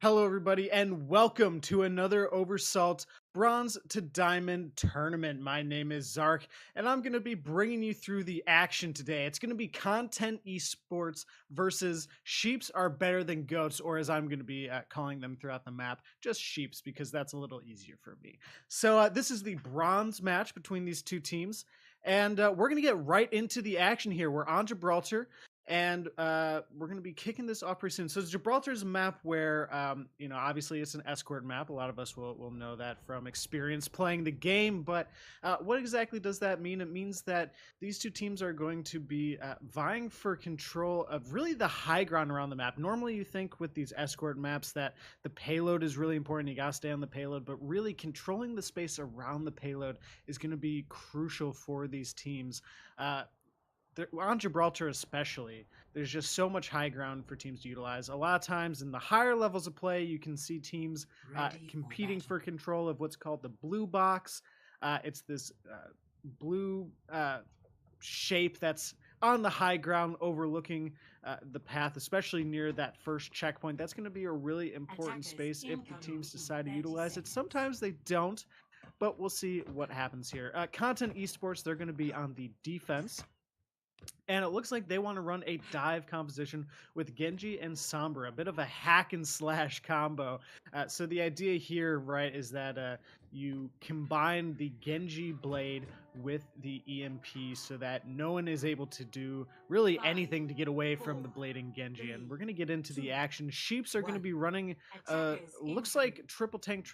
Hello, everybody, and welcome to another Oversalt Bronze to Diamond tournament. My name is Zark, and I'm going to be bringing you through the action today. It's going to be content esports versus sheeps are better than goats, or as I'm going to be calling them throughout the map, just sheeps, because that's a little easier for me. So this is the bronze match between these two teams, and we're going to get right into the action here. We're on Gibraltar. And we're going to be kicking this off pretty soon. So Gibraltar is a map where, obviously it's an escort map. A lot of us will know that from experience playing the game. But what exactly does that mean? It means that these two teams are going to be vying for control of really the high ground around the map. Normally you think with these escort maps that the payload is really important. You got to stay on the payload. But really controlling the space around the payload is going to be crucial for these teams. On Gibraltar especially, there's just so much high ground for teams to utilize. A lot of times in the higher levels of play, you can see teams competing for control of what's called the blue box. It's this blue shape that's on the high ground overlooking the path, especially near that first checkpoint. That's going to be a really important space if the teams decide to utilize it. Sometimes they don't, but we'll see what happens here. Content Esports, they're going to be on the defense. And it looks like they want to run a dive composition with Genji and Sombra, a bit of a hack and slash combo. So the idea here, right, is that you combine the Genji blade with the EMP so that no one is able to do really anything to get away from the blading Genji. And we're going to get into the action. Sheeps are going to be running, looks like triple tank,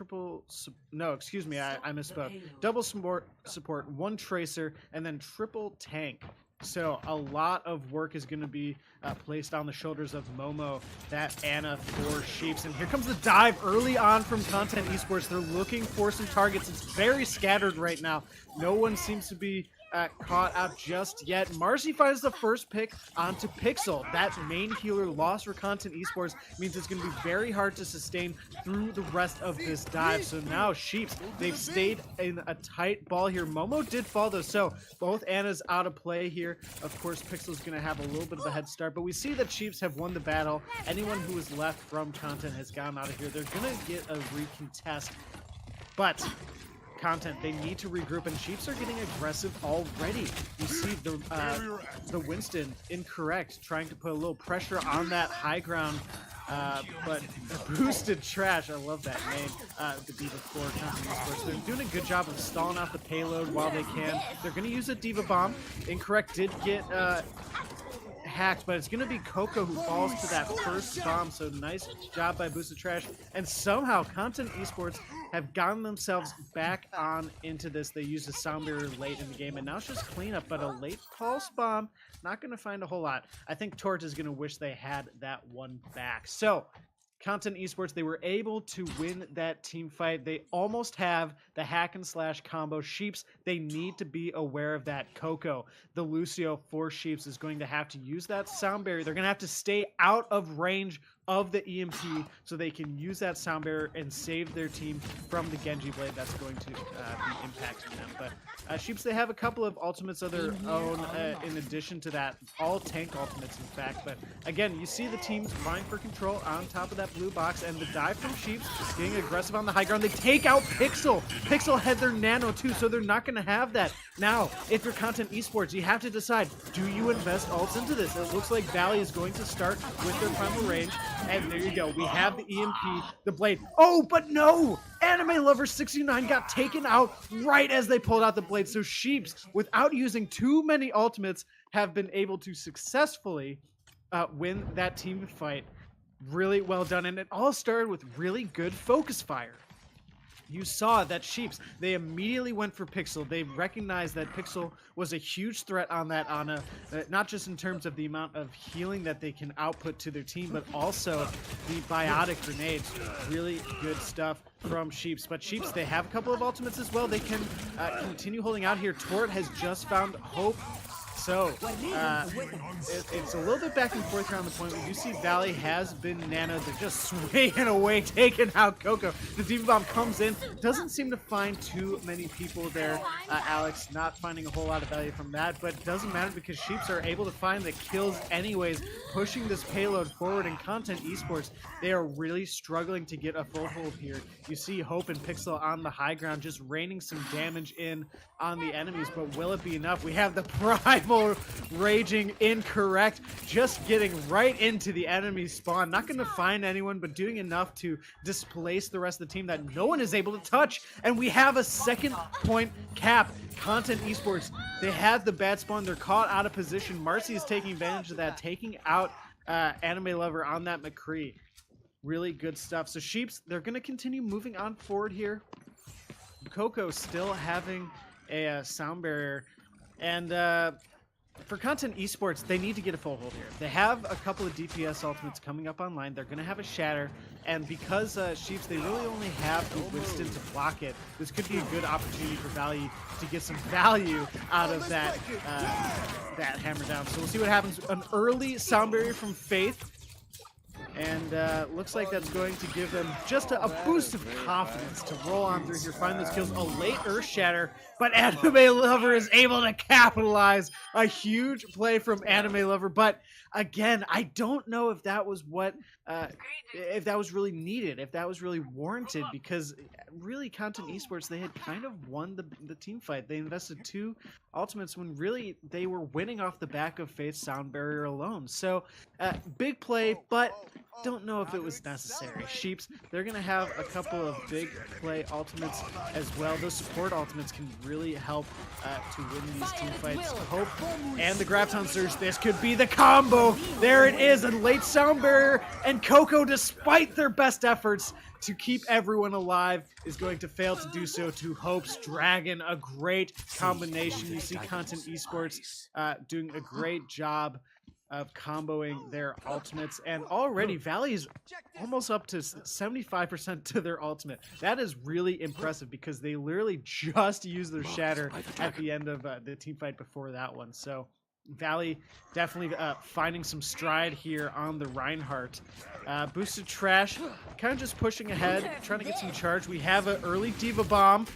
no, excuse me, I misspoke. Double support, one tracer, and then triple tank. So a lot of work is going to be placed on the shoulders of Momo, that Ana for sheeps. And here comes the dive early on from Content Esports. They're looking for some targets. It's very scattered right now. No one seems to be caught out just yet. Marcy finds the first pick onto Pixel. That main healer loss for Content Esports means it's going to be very hard to sustain through the rest of this dive. So now sheeps, they've stayed in a tight ball here. Momo did fall though, so both Ana's out of play here. Of course, Pixel's going to have a little bit of a head start, but we see that sheeps have won the battle. Anyone who is left from Content has gotten out of here. They're going to get a recontest, but Content, they need to regroup, and sheeps are getting aggressive already. You see the Winston incorrect, trying to put a little pressure on that high ground, but boosted trash. I love that name. The D.Va for Content Esports. They're doing a good job of stalling out the payload while they can. They're going to use a D.Va bomb. Incorrect did get hacked, but it's going to be Coco who falls to that first bomb. So nice job by Boosted Trash. And somehow Content Esports have gotten themselves back on into this. They used a sound barrier late in the game, and now it's just cleanup, but a late pulse bomb, not going to find a whole lot. I think Tort is going to wish they had that one back. So Content Esports, they were able to win that team fight. They almost have the hack and slash combo. Sheeps, they need to be aware of that. Coco, the Lucio for Sheeps, is going to have to use that sound barrier. They're going to have to stay out of range of the EMP so they can use that sound barrier and save their team from the Genji blade that's going to be impacting them. But Sheeps, they have a couple of ultimates of their own in addition to that, all tank ultimates in fact. But again, you see the teams vying for control on top of that blue box, and the dive from Sheeps getting aggressive on the high ground. They take out Pixel. Pixel had their nano too, so they're not going to have that. Now, if you're Content Esports, you have to decide, do you invest ults into this? It looks like Valley is going to start with their primal range. And there you go. We have the EMP, the blade. Oh, but no! Anime Lover 69 got taken out right as they pulled out the blade. So sheeps, without using too many ultimates, have been able to successfully win that team fight. Really well done. And it all started with really good focus fire. You saw that sheeps, they immediately went for Pixel. They recognized that Pixel was a huge threat on that Ana, not just in terms of the amount of healing that they can output to their team, but also the biotic grenades. Really good stuff from sheeps. But sheeps, they have a couple of ultimates as well. They can continue holding out here. Tort has just found Hope. So it's a little bit back and forth here on the point. We do see Valley has been nanoed. They're just swinging away, taking out Coco. The Diva Bomb comes in, doesn't seem to find too many people there. Alex not finding a whole lot of value from that, but doesn't matter because Sheeps are able to find the kills anyways, pushing this payload forward. In Content Esports, they are really struggling to get a foothold here. You see Hope and Pixel on the high ground, just raining some damage in on the enemies, but will it be enough? We have the Primal raging Incorrect, just getting right into the enemy spawn. Not going to find anyone, but doing enough to displace the rest of the team that no one is able to touch. And we have a second point cap. Content Esports, they have the bad spawn. They're caught out of position. Marcy is taking advantage of that, taking out Anime Lover on that McCree. Really good stuff. So Sheeps, they're going to continue moving on forward here. Coco still having a sound barrier. And for Content Esports, they need to get a foothold here. They have a couple of DPS ultimates coming up online. They're going to have a Shatter. And because Sheeps, they really only have the Winston to block it, this could be a good opportunity for Valley to get some value out of that, that hammer down. So we'll see what happens. An early sound barrier from Faith. And looks like that's going to give them just a boost of confidence to roll on through here, find those kills. A late Earth Shatter, but Anime Lover is able to capitalize. A huge play from Anime Lover, but again, I don't know if that was what, if that was really needed, if that was really warranted, because really Content Esports, they had kind of won the team fight. They invested 2 ultimates when really they were winning off the back of Faith's sound barrier alone. So big play, but don't know if it was necessary. Sheeps, they're going to have a couple of big play ultimates as well. Those support ultimates can really help to win these team fights. Hope and the Graviton Surge, this could be the combo. There it is, a late sound barrier, and Coco, despite their best efforts to keep everyone alive, is going to fail to do so to Hope's Dragon. A great combination. You see Content Esports doing a great job of comboing their ultimates, and already Valley is almost up to 75% to their ultimate. That is really impressive because they literally just used their Shatter at the end of the team fight before that one. So Valley definitely finding some stride here on the Reinhardt. Boosted Trash, kind of just pushing ahead, trying to get some charge. We have an early Diva Bomb.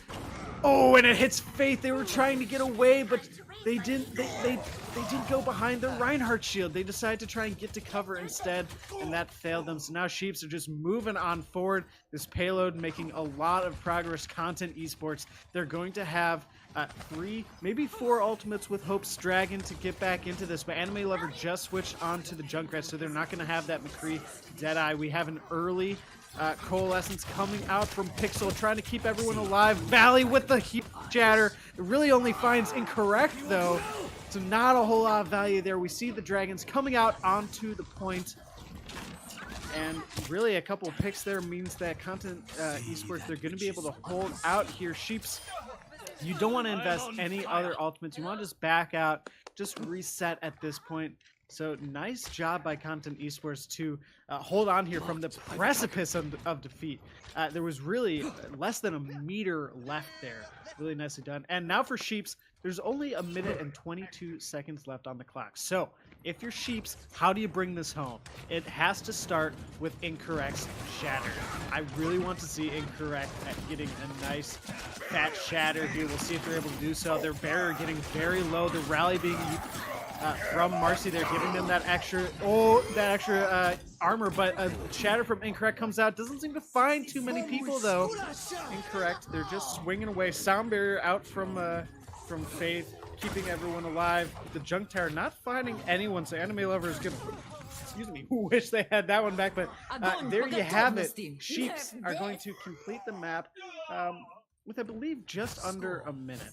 Oh, and it hits Faith. They were trying to get away, but they didn't. They didn't go behind the Reinhardt shield. They decided to try and get to cover instead, and that failed them. So now Sheeps are just moving on forward. This payload making a lot of progress. Content Esports, they're going to have 3, maybe 4 ultimates with Hope's Dragon to get back into this, but Anime Lover just switched onto the Junkrat, so they're not going to have that McCree Deadeye. We have an early Coalescence coming out from Pixel, trying to keep everyone alive. Valley with the huge Shatter. It really only finds Incorrect, though, so not a whole lot of value there. We see the Dragons coming out onto the point, and really a couple of picks there means that Content Esports, they're going to be able to hold out here. Sheeps, you don't want to invest any other ultimates. You want to just back out, just reset at this point. So nice job by Content Esports to hold on here from the precipice of defeat. There was really less than a meter left there. Really nicely done. And now for Sheeps, there's only 1 minute and 22 seconds left on the clock. So if you're Sheeps, how do you bring this home? It has to start with Incorrect's Shatter. I really want to see Incorrect at getting a nice fat Shatter here. We'll see if they're able to do so. Their barrier getting very low. The rally being from Marcy, they're giving them that extra armor, but a Shatter from Incorrect comes out. Doesn't seem to find too many people though. Incorrect, they're just swinging away. Sound barrier out from Faith, keeping everyone alive. The Junk Tower not finding anyone, so Anime Lover is gonna, excuse me, wish they had that one back, but there you have it. Sheeps are going to complete the map with, I believe, just under a minute.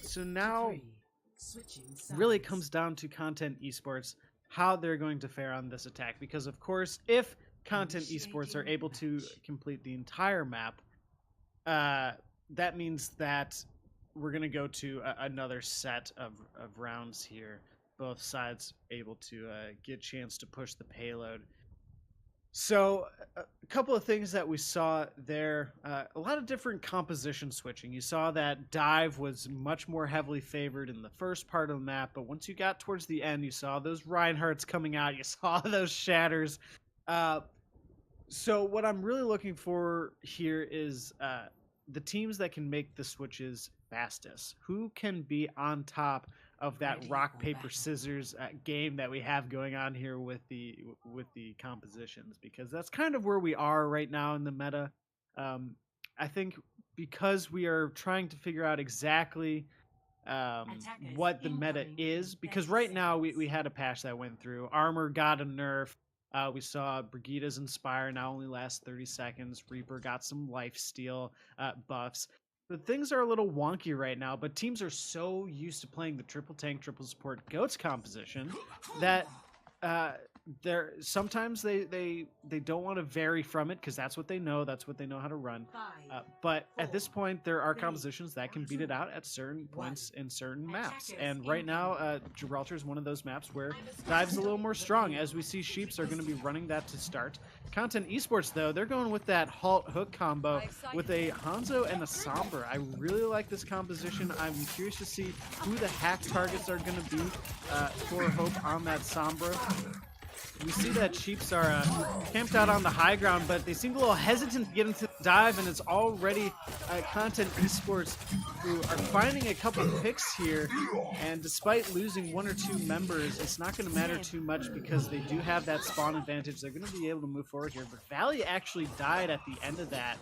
So now really comes down to Content Esports, how they're going to fare on this attack, because of course if Content Esports are able to complete the entire map, that means that we're going to go to another set of rounds here, both sides able to get a chance to push the payload. So, a couple of things that we saw there, a lot of different composition switching. You saw that dive was much more heavily favored in the first part of the map, but once you got towards the end, you saw those Reinhardts coming out, you saw those shatters. Uh, so, what I'm really looking for here is the teams that can make the switches fastest. Who can be on top of that rock paper scissors game that we have going on here with the compositions? Because that's kind of where we are right now in the meta. Um, I think because we are trying to figure out exactly what the meta is, because right now we had a patch that went through. Armor got a nerf. We saw Brigida's Inspire now only lasts 30 seconds. Reaper got some life steal buffs. But things are a little wonky right now, but teams are so used to playing the triple tank, triple support goats composition that they're sometimes they don't want to vary from it because that's what they know how to run. But at this point, there are compositions that can beat it out at certain points in certain maps, and right now Gibraltar is one of those maps where dive's a little more strong. As we see, Sheeps are going to be running that to start. Content Esports, though, they're going with that halt hook combo with a Hanzo and a Sombra. I really like this composition. I'm curious to see who the hack targets are going to be for Hope on that Sombra. We see that Sheeps are camped out on the high ground, but they seem a little hesitant to get into the dive, and it's already Content Esports who are finding a couple picks here, and despite losing one or two members, it's not going to matter too much because they do have that spawn advantage. They're going to be able to move forward here, but Valley actually died at the end of that.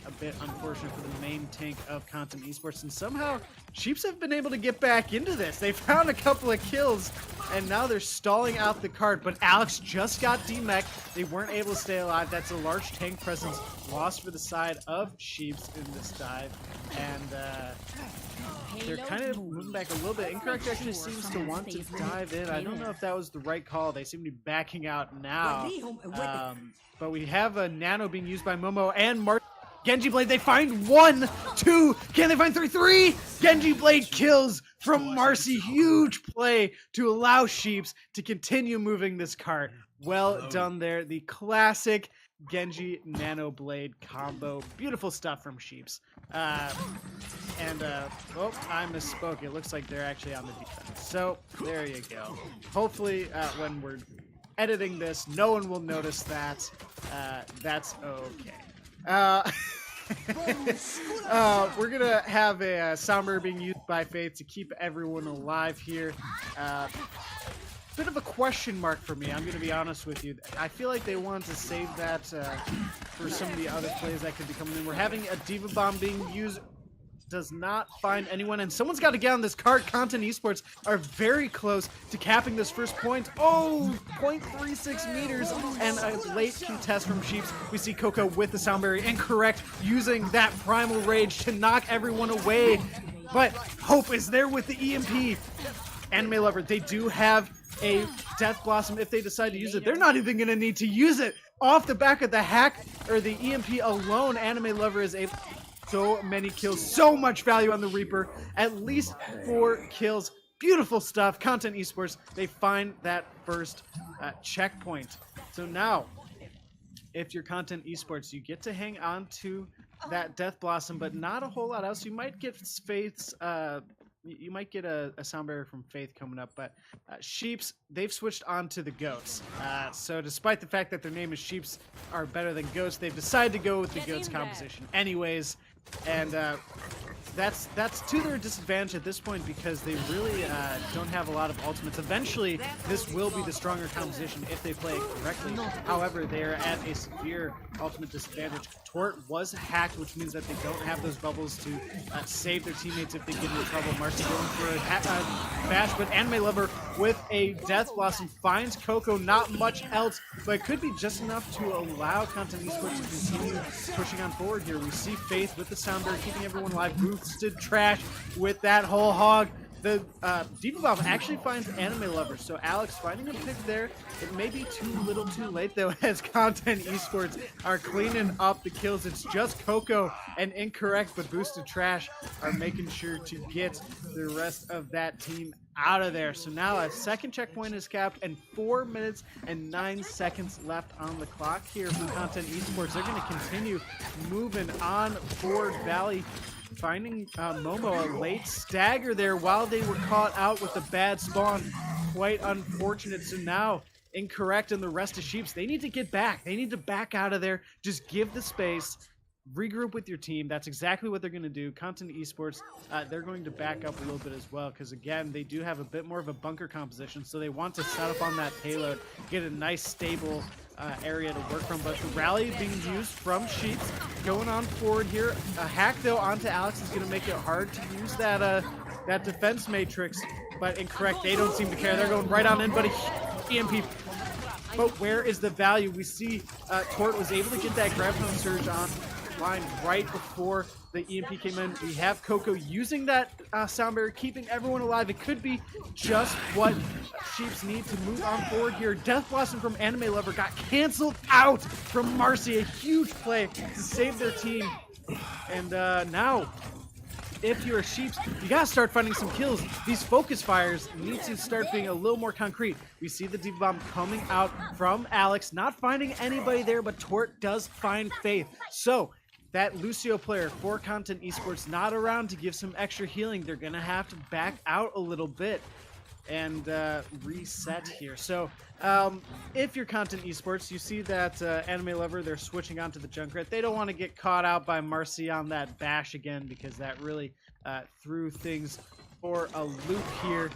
A bit unfortunate for the main tank of Content Esports, and somehow Sheeps have been able to get back into this. They found a couple of kills, and now they're stalling out the cart, but Alex just got demech. They weren't able to stay alive. That's a large tank presence lost for the side of Sheeps in this dive, and they're kind of moving back a little bit. Incorrect actually seems to want to dive in. I don't know if that was the right call. They seem to be backing out now. But we have a nano being used by Momo and Genji Blade. They find 1, 2. Can they find 3? 3. Genji Blade kills from Marcy. Huge play to allow Sheeps to continue moving this cart. Well done there. The classic Genji Nano Blade combo. Beautiful stuff from Sheeps. Oh, I misspoke. It looks like they're actually on the defense. So there you go. Hopefully, when we're editing this, no one will notice that. That's okay. We're gonna have a Sombra being used by Faith to keep everyone alive here. Bit of a question mark for me, I'm gonna be honest with you. I feel like they want to save that for some of the other plays that could be coming in. We're having a Diva Bomb being used. Does not find anyone, and someone's got to get on this cart. Content Esports are very close to capping this first point. Oh, 0.36 meters, and a late contest from Sheeps. We see Coco with the Soundberry, incorrect, using that Primal Rage to knock everyone away. But Hope is there with the EMP. Anime Lover, they do have a Death Blossom if they decide to use it. They're not even going to need to use it. Off the back of the hack, or the EMP alone, Anime Lover is able. So many kills, so much value on the Reaper. At least 4 kills. Beautiful stuff. Content Esports, they find that first checkpoint. So now, if you're Content Esports, you get to hang on to that Death Blossom, but not a whole lot else. You might get Faith's, you might get a Sound Barrier from Faith coming up, but Sheeps, they've switched on to the Goats. So despite the fact that their name is Sheeps are better than Goats, they've decided to go with the Goats composition anyways. And that's to their disadvantage at this point because they really don't have a lot of ultimates. Eventually, this will be the stronger composition if they play it correctly. However, they are at a severe ultimate disadvantage. Tort was hacked, which means that they don't have those bubbles to save their teammates if they get into trouble. Marcy going for a bash, but Anime Lover with a Death Blossom finds Coco. Not much else, but it could be just enough to allow Content Esports to continue pushing on forward here. We see Faith with the Sounder keeping everyone alive. Boosted Trash with that whole hog. The Diva Bomb actually finds Anime Lover, so Alex finding a pick there. It may be too little too late though, as Content Esports are cleaning up the kills. It's just Coco and Incorrect, but Boosted Trash are making sure to get the rest of that team out of there. So now a second checkpoint is capped and 4 minutes and 9 seconds left on the clock here for Content Esports. They're going to continue moving on Ford Valley, finding Momo a late stagger there while they were caught out with a bad spawn. Quite unfortunate. So now Incorrect and the rest of Sheeps, they need to get back. They need to back out of there. Just give the space. Regroup with your team. That's exactly what they're going to do. Content Esports, they're going to back up a little bit as well because, again, they do have a bit more of a bunker composition, so they want to set up on that payload, get a nice, stable area to work from. But the rally being used from Sheeps, going on forward here. A hack, though, onto Alex is going to make it hard to use that that defense matrix, but Incorrect, they don't seem to care. They're going right on in, but a EMP. But where is the value? We see Tort was able to get that Graviton Surge on line right before the EMP came in. We have Coco using that sound barrier, keeping everyone alive. It could be just what Sheeps need to move on forward here. Death Blossom from Anime Lover got canceled out from Marcy. A huge play to save their team. And now, if you're a Sheeps, you gotta start finding some kills. These focus fires need to start being a little more concrete. We see the Diva Bomb coming out from Alex, not finding anybody there, but Tort does find Faith. So, that Lucio player for Content Esports not around to give some extra healing. They're gonna have to back out a little bit and reset here. So if you're Content Esports, you see that Anime Lover, they're switching onto the Junkrat. They don't want to get caught out by Marcy on that bash again because that really threw things for a loop here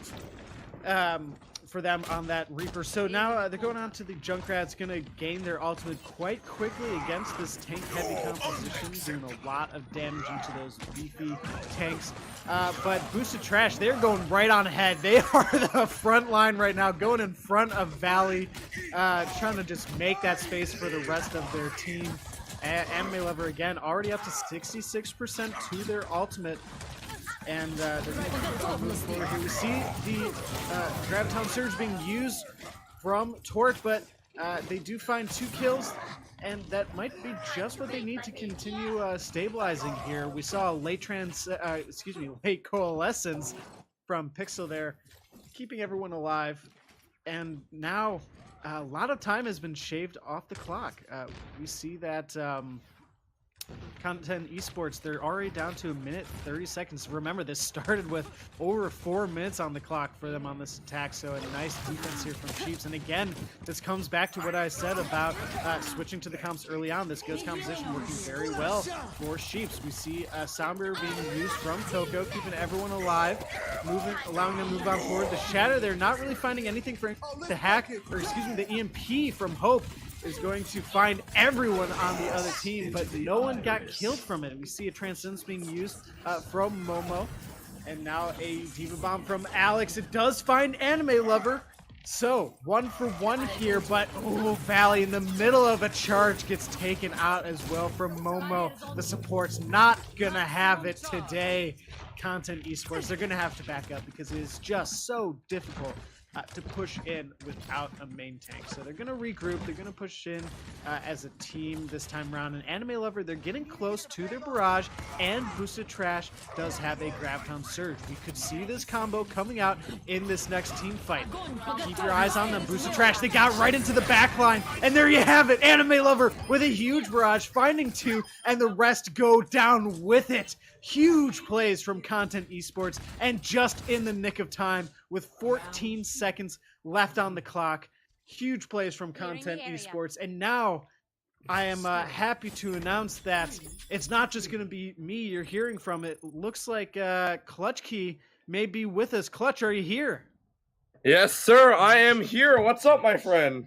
for them on that Reaper. So now they're going on to the Junkrat. It's going to gain their ultimate quite quickly against this tank-heavy composition, doing a lot of damage into those beefy tanks. But Boosted Trash, they're going right on ahead. They are the front line right now, going in front of Valley, trying to just make that space for the rest of their team. Anime Lover, again, already up to 66% to their ultimate. And they're going to move forward here. We see the Graviton Surge being used from Tort, but they do find 2 kills, and that might be just what they need to continue stabilizing here. We saw a late late coalescence from Pixel there, keeping everyone alive, and now a lot of time has been shaved off the clock. We see that Content Esports, they're already down to 1 minute 30 seconds. Remember, this started with over 4 minutes on the clock for them on this attack, so a nice defense here from Sheeps. And again, this comes back to what I said about switching to the comps early on. This Ghost composition working very well for Sheeps. We see a sound barrier being used from Coco, keeping everyone alive, allowing them to move on forward. The Shatter, they're not really finding anything for the hack, or excuse me, the EMP from Hope is going to find everyone on the other team, but no one got killed from it. We see a Transcendence being used from Momo, and now a Diva Bomb from Alex. It does find Anime Lover, so 1 for 1 here, but Valley in the middle of a charge gets taken out as well from Momo. The support's not gonna have it today. Content Esports, they're gonna have to back up because it is just so difficult to push in without a main tank. So they're going to regroup. They're going to push in as a team this time around. And Anime Lover, they're getting close to their barrage, and Boosted Trash does have a Graviton Surge. We could see this combo coming out in this next team fight. Keep your eyes on them. Boosted Trash, they got right into the back line, and there you have it. Anime Lover with a huge barrage, finding 2, and the rest go down with it. Huge plays from Content Esports, and just in the nick of time with 14 seconds left on the clock. Huge plays from Content Esports, and now I am happy to announce that it's not just going to be me you're hearing from. It looks like Clutch Key may be with us. Clutch, are you here? Yes, sir, I am here. What's up, my friend?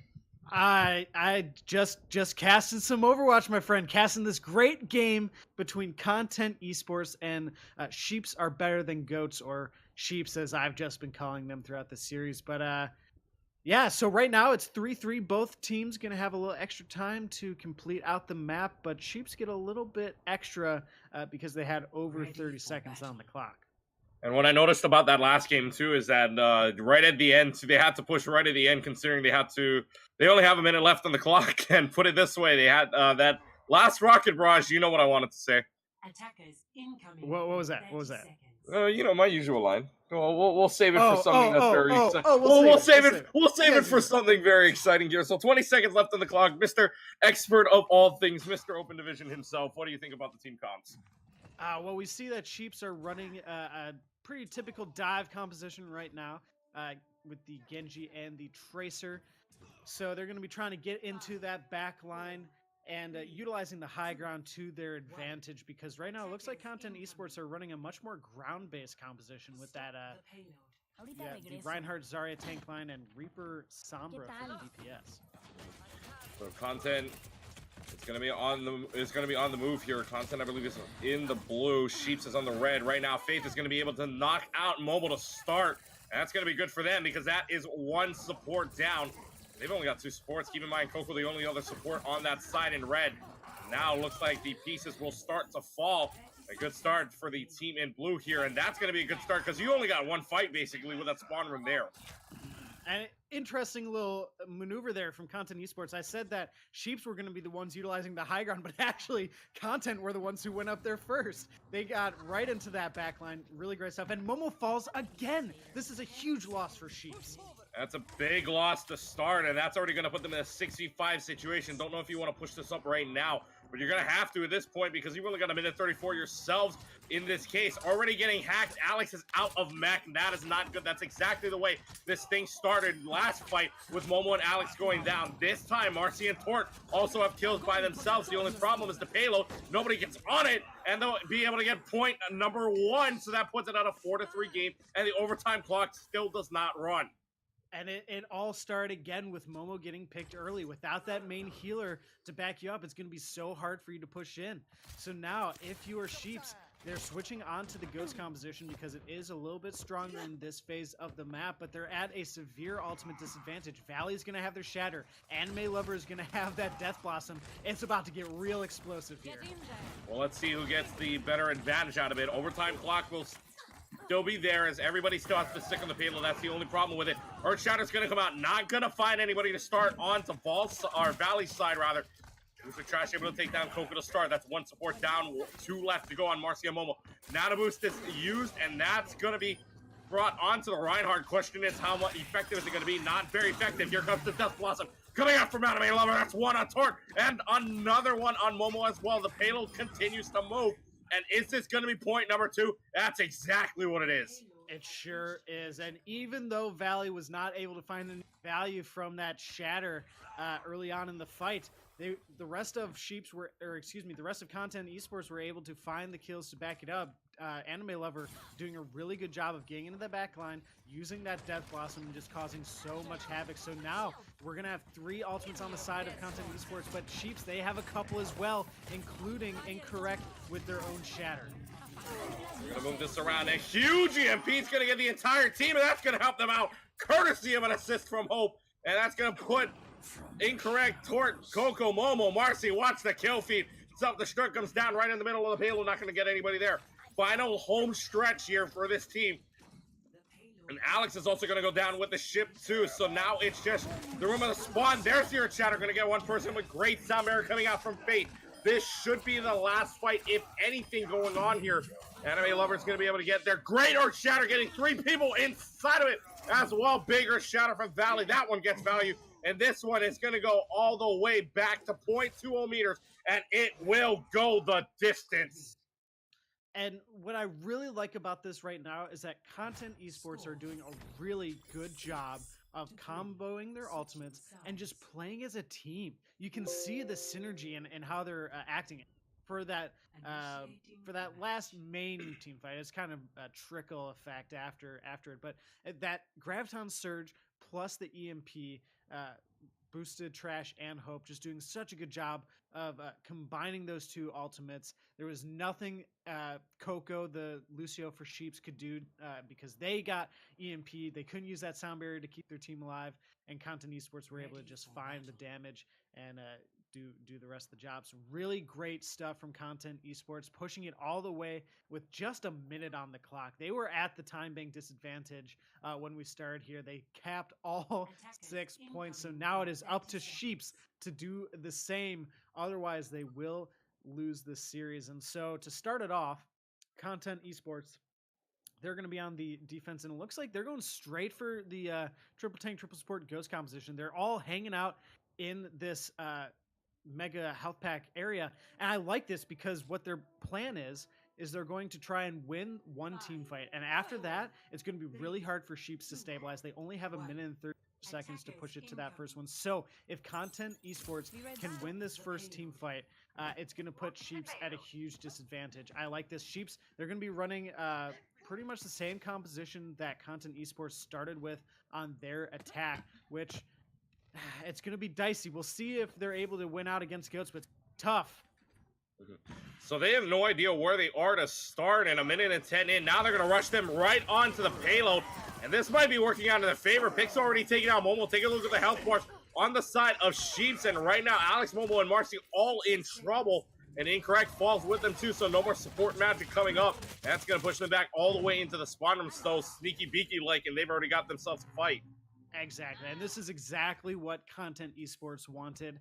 I just casted some Overwatch, my friend. Casting this great game between Content Esports and Sheeps are better than goats, or Sheeps as I've just been calling them throughout the series. But yeah, so right now it's 3-3. Both teams gonna have a little extra time to complete out the map, but Sheeps get a little bit extra because they had over 30 seconds on the clock. And what I noticed about that last game too is that right at the end, they had to push right at the end, considering they only have a minute left on the clock. And put it this way, they had that last rocket barrage. You know what I wanted to say. Attackers incoming. What was that? 30 What was that? seconds. My usual line. We'll save it for Oh, something that's very exciting. we'll save it. We'll save Yeah, it for yeah. something very exciting here. So 20 seconds left on the clock. Mr. Expert of all things, Mr. Open Division himself. What do you think about the team comps? Well, we see that Sheeps are running a pretty typical dive composition right now with the Genji and the Tracer. So they're going to be trying to get into that back line and utilizing the high ground to their advantage because right now it looks like Content Esports are running a much more ground-based composition with that the Reinhardt Zarya tank line and Reaper Sombra for DPS. So Content it's gonna be on the move here. Content, I believe, is in the blue. Sheeps is on the red. Right now, Faith is gonna be able to knock out Mobile to start. And that's gonna be good for them because that is one support down. They've only got 2 supports. Keep in mind, Coco, the only other support on that side in red. Now it looks like the pieces will start to fall. A good start for the team in blue here, and that's going to be a good start because you only got one fight, basically, with that spawn room there. And interesting little maneuver there from Content Esports. I said that Sheeps were going to be the ones utilizing the high ground, but actually Content were the ones who went up there first. They got right into that backline. Really great stuff. And Momo falls again. This is a huge loss for Sheeps. That's a big loss to start, and that's already going to put them in a 65 situation. Don't know if you want to push this up right now, but you're going to have to at this point because you've only got a minute 34 yourselves in this case. Already getting hacked. Alex is out of mech. That is not good. That's exactly the way this thing started last fight with Momo and Alex going down. This time, Marcy and Tort also have kills by themselves. The only problem is the payload. Nobody gets on it, and they'll be able to get point number 1, so that puts it at a 4-3 game, and the overtime clock still does not run. And it all started again with Momo getting picked early. Without that main healer to back you up, it's going to be so hard for you to push in. So now, if you are Sheeps, they're switching on to the Ghost composition because it is a little bit stronger in this phase of the map, but they're at a severe ultimate disadvantage. Valley's going to have their Shatter. Anime Lover is going to have that Death Blossom. It's about to get real explosive here. Well, let's see who gets the better advantage out of it. Overtime clock will still be there as everybody still has to stick on the payload. That's the only problem with it. Earthshatter's going to come out. Not going to find anybody to start on to Valley's side, rather. Booster Trash able to take down Coco to start. That's 1 support down. 2 left to go on Marcia Momo. Now the boost is used, and that's going to be brought onto the Reinhardt. Question is, how much effective is it going to be? Not very effective. Here comes the Death Blossom. Coming out from Anime Lover. That's 1 on Tort, and another 1 on Momo as well. The payload continues to move. And is this going to be point number 2? That's exactly what it is. It sure is. And even though Valley was not able to find any value from that Shatter early on in the fight, the rest of the rest of Content Esports were able to find the kills to back it up. Anime Lover doing a really good job of getting into the back line, using that Death Blossom and just causing so much havoc. So now we're going to have 3 ultimates on the side of Content Esports, but Sheeps, they have a couple as well, including Incorrect with their own Shatter. We're going to move this around. A huge EMP is going to get the entire team, and that's going to help them out, courtesy of an assist from Hope. And that's going to put Incorrect, Tort, Coco, Momo, Marcy. Watch the kill feed. Self-destruct comes down right in the middle of the payload. Not going to get anybody there. Final home stretch here for this team. And Alex is also going to go down with the ship too. So now it's just the room of the spawn. There's your Shatter. Going to get 1 person with great sound barrier coming out from Fate. This should be the last fight, if anything, going on here. Anime Lover's going to be able to get there. Great Earth Shatter, getting 3 people inside of it as well. Big Earth Shatter from Valley. That one gets value. And this one is going to go all the way back to 0.20 meters. And it will go the distance. And what I really like about this right now is that Content Esports are doing a really good job of comboing their ultimates and just playing as a team. You can see the synergy and how they're acting for that last main team fight. It's kind of a trickle effect after it, but that Graviton Surge plus the EMP boosted Trash and Hope, just doing such a good job of combining those 2 ultimates. There was nothing Coco, the Lucio for Sheeps, could do because they got EMP. They couldn't use that sound barrier to keep their team alive, and Content Esports were able to just find the damage and do the rest of the job. So really great stuff from Content Esports, pushing it all the way with just a minute on the clock. They were at the time bank disadvantage when we started here. They capped all 6 points. So now it is up to Sheeps to do the same. Otherwise, they will lose this series. And so to start it off, Content Esports, they're going to be on the defense, and it looks like they're going straight for the triple tank, triple support ghost composition. They're all hanging out in this mega health pack area, and I like this because what their plan is they're going to try and win one team fight, and after that, it's going to be really hard for Sheeps to stabilize. They only have a minute and 30 seconds to push it to that first one. So if Content Esports can win this first team fight, it's going to put Sheeps at a huge disadvantage. I like this. Sheeps, they're going to be running pretty much the same composition that Content Esports started with on their attack, which it's going to be dicey. We'll see if they're able to win out against Goats, but it's tough. So they have no idea where they are to start, and a minute and 10 in. Now they're going to rush them right onto the payload, and this might be working out in their favor. Pick's already taken out Momo. Take a look at the health bars on the side of Sheeps, and right now Alex, Momo, and Marcy all in trouble. And Incorrect falls with them too, so no more support magic coming up. That's going to push them back all the way into the spawn room, so sneaky beaky like, and they've already got themselves a fight. Exactly, and this is exactly what Content Esports wanted.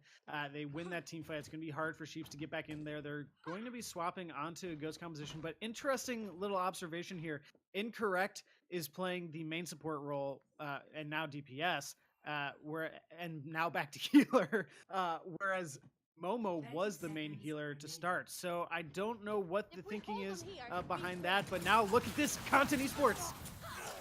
They win that team fight. It's going to be hard for Sheeps to get back in there. They're going to be swapping onto Ghost composition, but interesting little observation here. Incorrect is playing the main support role, and now DPS, and now back to healer, whereas Momo was the main healer to start. So I don't know what the thinking is behind that, but now look at this, Content Esports.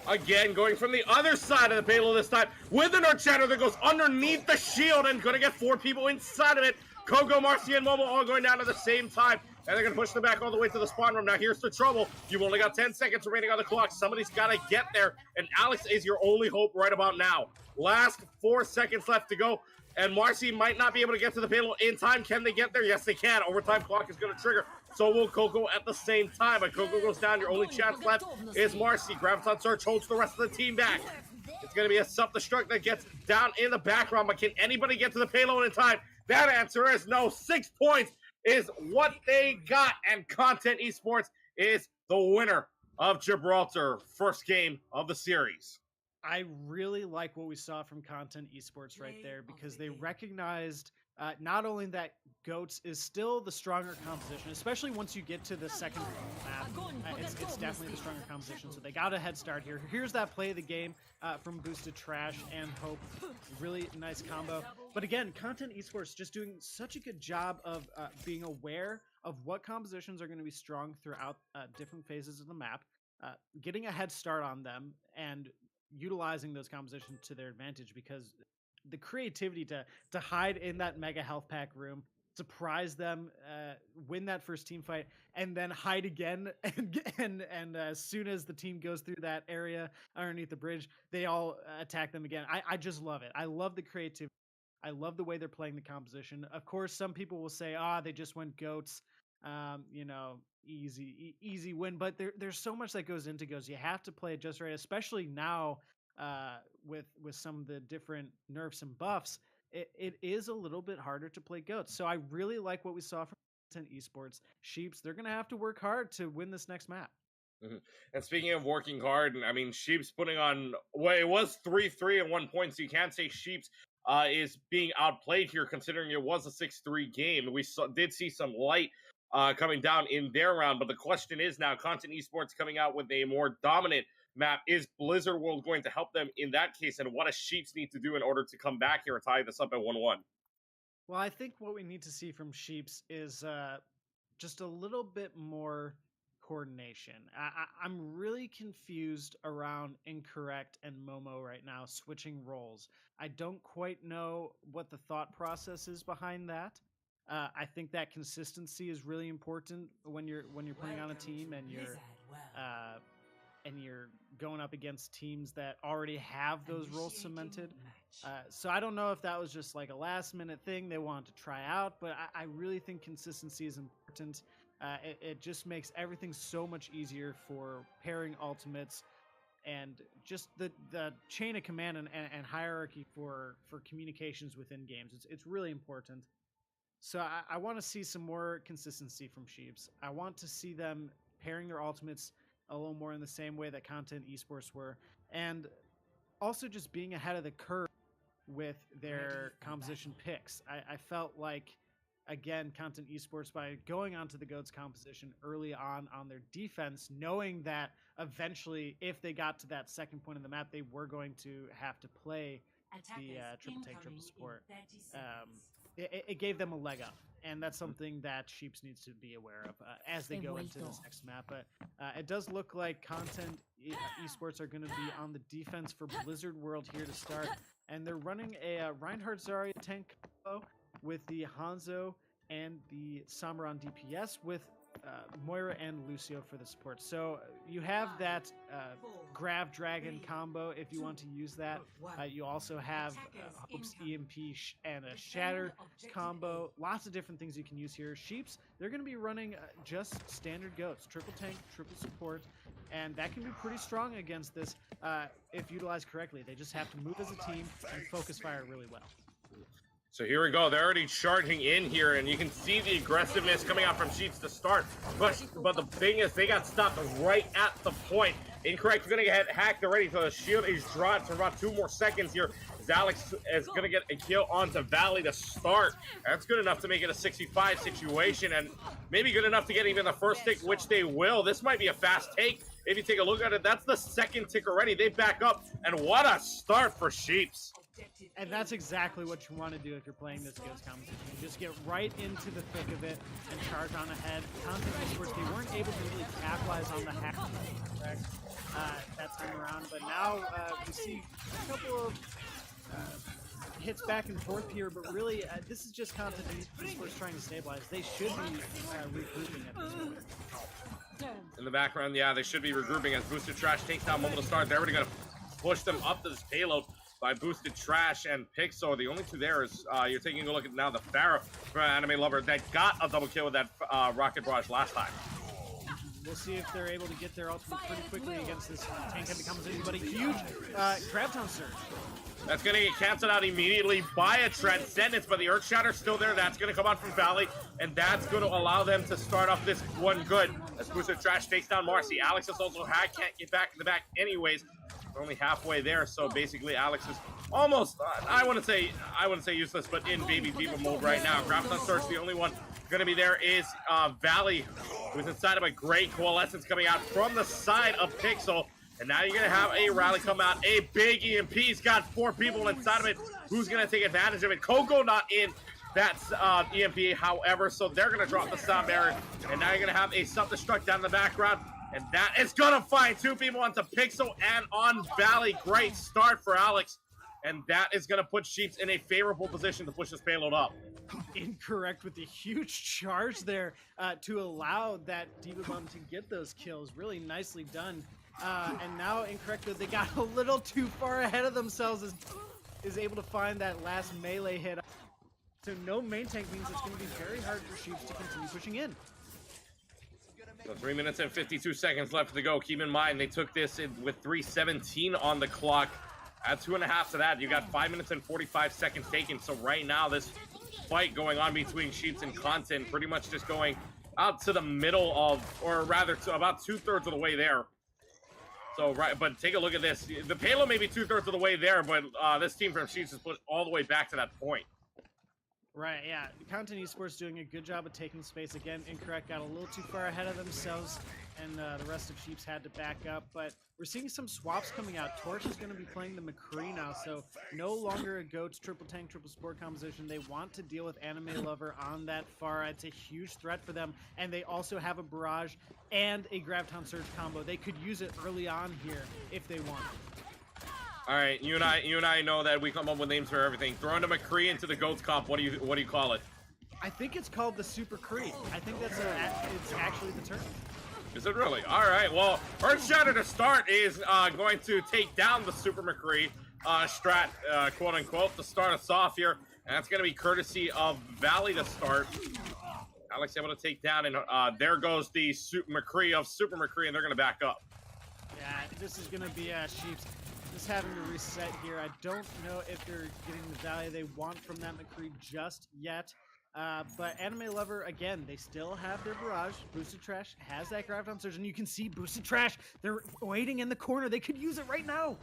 Again, going from the other side of the payload this time with an Earth Shatter that goes underneath the shield and going to get 4 people inside of it. Coco, Marcy, and Momo all going down at the same time. And they're going to push them back all the way to the spawn room. Now, here's the trouble. You've only got 10 seconds remaining on the clock. Somebody's got to get there. And Alex is your only hope right about now. Last 4 seconds left to go. And Marcy might not be able to get to the payload in time. Can they get there? Yes, they can. Overtime clock is going to trigger. So will Coco at the same time. But Coco goes down. Your only chance left is Marcy. Graviton Search holds the rest of the team back. It's going to be a self-destruct that gets down in the background. But can anybody get to the payload in time? That answer is no. 6 points is what they got. And Content Esports is the winner of Gibraltar. First game of the series. I really like what we saw from Content Esports right there, because they recognized not only that Goats is still the stronger composition, especially once you get to the second map, it's definitely the stronger composition, so they got a head start here. Here's that play of the game from Boosted Trash and Hope. Really nice combo. But again, Content Esports just doing such a good job of being aware of what compositions are going to be strong throughout different phases of the map, getting a head start on them, and utilizing those compositions to their advantage, because the creativity to hide in that mega health pack room, surprise them, win that first team fight, and then hide again, and as soon as the team goes through that area underneath the bridge, they all attack them again. I just love it. I love the creativity. I love the way they're playing the composition. Of course, some people will say, they just went Goats, easy win, but there's so much that goes into Goats. You have to play it just right, especially now with some of the different nerfs and buffs. It is a little bit harder to play Goats. So I really like what we saw from Content Esports. Sheeps, they're going to have to work hard to win this next map. Mm-hmm. And speaking of working hard, I mean, Sheeps putting on, well, it was 3-3 at one point, so you can't say Sheeps is being outplayed here, considering it was a 6-3 game. We did see some light coming down in their round, but the question is now, Content Esports coming out with a more dominant map. Is Blizzard World going to help them in that case, and what does Sheeps need to do in order to come back here and tie this up at 1-1? Well, I think what we need to see from Sheeps is just a little bit more coordination. I'm really confused around Incorrect and Momo right now switching roles. I don't quite know what the thought process is behind that. I think that consistency is really important when you're playing on a team and you're going up against teams that already have those roles cemented. So I don't know if that was just like a last minute thing they wanted to try out, but I really think consistency is important. It just makes everything so much easier for pairing ultimates, and just the chain of command and hierarchy for communications within games. It's really important. So I want to see some more consistency from Sheeps. I want to see them pairing their ultimates a little more in the same way that Content Esports were, and also just being ahead of the curve with their composition picks. I felt like again, Content Esports, by going onto the GOATS composition early on their defense, knowing that eventually, if they got to that second point in the map, they were going to have to play the triple tank, triple support. It gave them a leg up, and that's something that Sheeps needs to be aware of as they go into this next map. But it does look like Content Esports are going to be on the defense for Blizzard World here to start, and they're running a Reinhardt Zarya tank combo with the Hanzo and the Samran DPS with Moira and Lucio for the support. So you have that Grav Dragon combo if you want to use that. You also have Hope's EMP and a Shatter combo. Lots of different things you can use here. Sheeps, they're going to be running just standard goats, triple tank, triple support, and that can be pretty strong against this if utilized correctly. They just have to move as a team and focus fire really well. So here we go. They're already charging in here, and you can see the aggressiveness coming out from Sheeps to start. But the thing is, they got stopped right at the point. Incorrect. You're going to get hacked already, so the shield is dropped for about 2 more seconds here. Alex is going to get a kill onto Valley to start. That's good enough to make it a 65 situation, and maybe good enough to get even the first tick, which they will. This might be a fast take. If you take a look at it, that's the second tick already. They back up, and what a start for Sheeps. And that's exactly what you want to do if you're playing this GOATS competition. You just get right into the thick of it and charge on ahead. Content Esports, they weren't able to really capitalize on the hack that time around, but now we see a couple of hits back and forth here, but really this is just Content Esports trying to stabilize. They should be regrouping at this point. In the background, yeah, they should be regrouping as Boosted Trash takes down Moment to start. They're already going to push them up to this payload by Boosted Trash and Pixel. The only two there is you're taking a look at now the Pharah for Anime Lover that got a double kill with that Rocket Barrage last time. We'll see if they're able to get their ultimate pretty quickly against this tank heavy composition, but a huge Graviton Surge. That's going to get canceled out immediately by a Transcendence, but the Earthshatter's still there. That's going to come out from Valley, and that's going to allow them to start off this one good. As Boosted Trash takes down Marcy. Alex is also hacked, can't get back in the back anyways. They're only halfway there, so basically Alex is almost, I wouldn't say useless, but in Baby Diva mode right now. Graviton Surge, the only one going to be there is Valley, who's inside of a great Coalescence coming out from the side of Pixel. And now you're going to have a rally come out. A big EMP's got 4 people inside of it. Who's going to take advantage of it? Coco not in that EMP, however, so they're going to drop the sound barrier. And now you're going to have a self-destruct down in the background. And that is going to find 2 people onto Pixel and on Valley. Great start for Alex. And that is going to put Sheeps in a favorable position to push this payload up. Incorrect with the huge charge there to allow that Diva Bomb to get those kills. Really nicely done. And now Incorrect, they got a little too far ahead of themselves, is able to find that last melee hit. So no main tank means it's going to be very hard for Sheeps to continue pushing in. So 3 minutes and 52 seconds left to go. Keep in mind, they took this in with 3:17 on the clock. Add 2.5 to that, you got 5 minutes and 45 seconds taken. So right now, this fight going on between Sheeps and Content pretty much just going out to the middle of, or rather to about 2/3 of the way there. So, right, but take a look at this. The payload may be 2/3 of the way there, but this team from Sheeps is put all the way back to that point. Right, yeah. Content Esports doing a good job of taking space. Again, Incorrect got a little too far ahead of themselves, and the rest of Sheeps had to back up. But we're seeing some swaps coming out. Torch is going to be playing the McCree now, so no longer a GOATS triple tank, triple support composition. They want to deal with Anime Lover on that far. It's a huge threat for them, and they also have a Barrage and a Graviton Surge combo. They could use it early on here if they want. All right, you and I know that we come up with names for everything. Throwing the McCree into the GOATS comp. What do you call it? I think it's called the Super Cree. I think that's it's actually the term. Is it really? All right. Well, Earthshatter to start is going to take down the Super McCree strat, quote unquote, to start us off here, and that's going to be courtesy of Valley to start. Alex able to take down, and there goes the Super McCree of Super McCree, and they're going to back up. Yeah, this is going to be Sheeps just having to reset here. I don't know if they're getting the value they want from that McCree just yet. But Anime Lover, again, they still have their Barrage. Boosted Trash has that Graviton Surge, and you can see Boosted Trash. They're waiting in the corner. They could use it right now.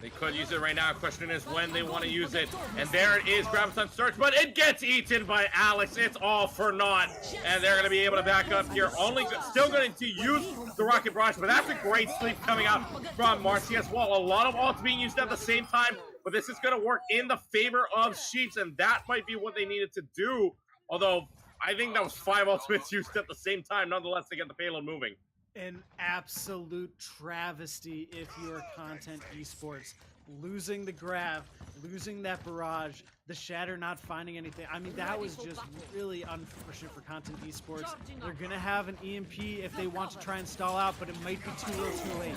They could use it right now. Question is when they want to use it. And there it is. Graviton Surge, but it gets eaten by Alex. It's all for naught. And they're going to be able to back up here. Still going to use the Rocket Barrage, but that's a great sleep coming out from Marcy as well. A lot of ults being used at the same time, but this is going to work in the favor of Sheeps, and that might be what they needed to do. Although, I think that was 5 ultimates used at the same time, nonetheless, to get the payload moving. An absolute travesty if you are Content Esports. Losing the Grav, losing that Barrage, the Shatter not finding anything. I mean, that was just really unfortunate for Content Esports. They're going to have an EMP if they want to try and stall out, but it might be too little too late.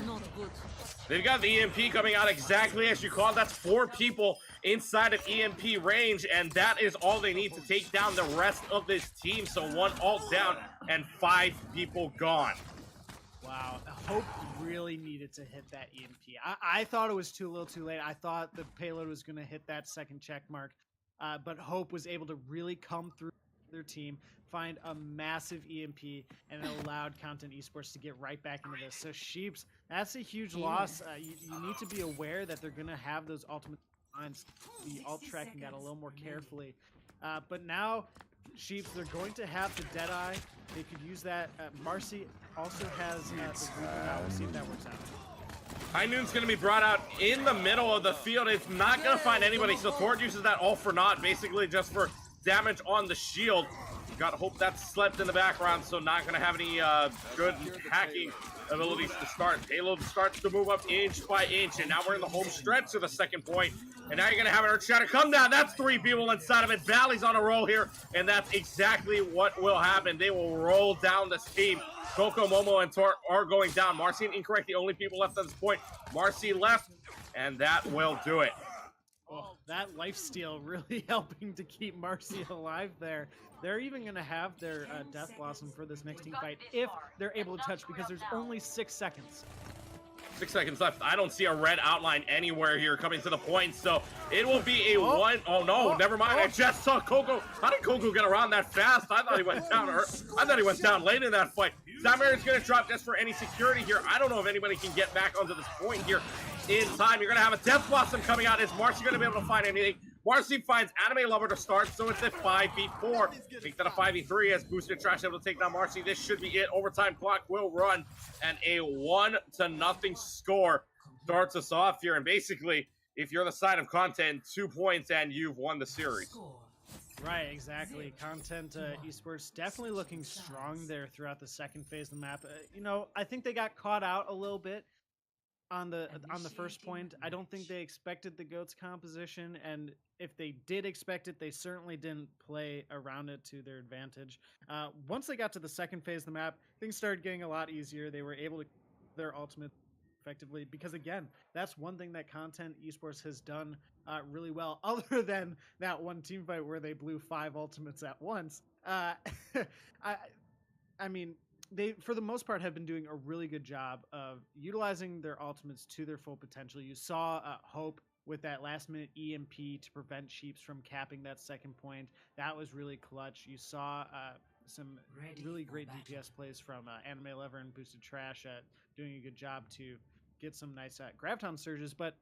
They've got the EMP coming out exactly as you called. That's 4 people inside of EMP range, and that is all they need to take down the rest of this team. So 1 ult down and 5 people gone. Wow, Hope really needed to hit that EMP. I thought it was too little too late. I thought the payload was going to hit that second check mark, but Hope was able to really come through their team, find a massive EMP, and it allowed Content Esports to get right back into this. So Sheeps, that's a huge loss. You need to be aware that they're going to have those ultimate lines, the ult tracking that a little more carefully. But now Sheeps, they're going to have the Deadeye. They could use that. Marcy also has the Reaper now. We'll see if that works out. High Noon's going to be brought out in the middle of the field. It's not going to find anybody, so Tord uses that all for naught, basically just for damage on the shield. Got to hope that slept in the background, so not going to have any good hacking abilities to start. Payload starts to move up inch by inch, and now we're in the home stretch of the second point. And now you're going to have an Earth Shatter come down. That's 3 people inside of it. Valley's on a roll here, and that's exactly what will happen. They will roll down this team. Coco, Momo, and Tort are going down. Marcy and Incorrect, the only people left at this point. Marcy left, and that will do it. Oh, that lifesteal really helping to keep Marcy alive there. They're even going to have their Death Blossom for this next team fight if they're able to touch, because there's only 6 seconds. 6 seconds left. I don't see a red outline anywhere here coming to the point, so it will be a one. Oh no, never mind. I just saw Coco. How did Coco get around that fast? I thought he went down. I thought he went down late in that fight. Zamir's going to drop just for any security here. I don't know if anybody can get back onto this point here in time. You're going to have a Death Blossom coming out. Is Marcy going to be able to find anything? Marcy finds Anime Lover to start, so it's a 5v4. Make that a 5v3 as Boosted Trash able to take down Marcy. This should be it. Overtime clock will run, and a 1-0 score starts us off here. And basically, if you're the side of Content, 2 points and you've won the series. Right, exactly. Content Esports definitely looking strong there throughout the second phase of the map. You know, I think they got caught out a little bit on the first point. I don't think they expected the GOAT's composition, and if they did expect it, they certainly didn't play around it to their advantage. Once they got to the second phase of the map, things started getting a lot easier. They were able to their ultimate effectively, because again, that's one thing that Content Esports has done really well, other than that one team fight where they blew 5 ultimates at once. I mean, they, for the most part, have been doing a really good job of utilizing their ultimates to their full potential. You saw Hope with that last-minute EMP to prevent Sheeps from capping that second point. That was really clutch. You saw some really great DPS plays from Anime Lover and Boosted Trash doing a good job to get some nice Graviton surges. But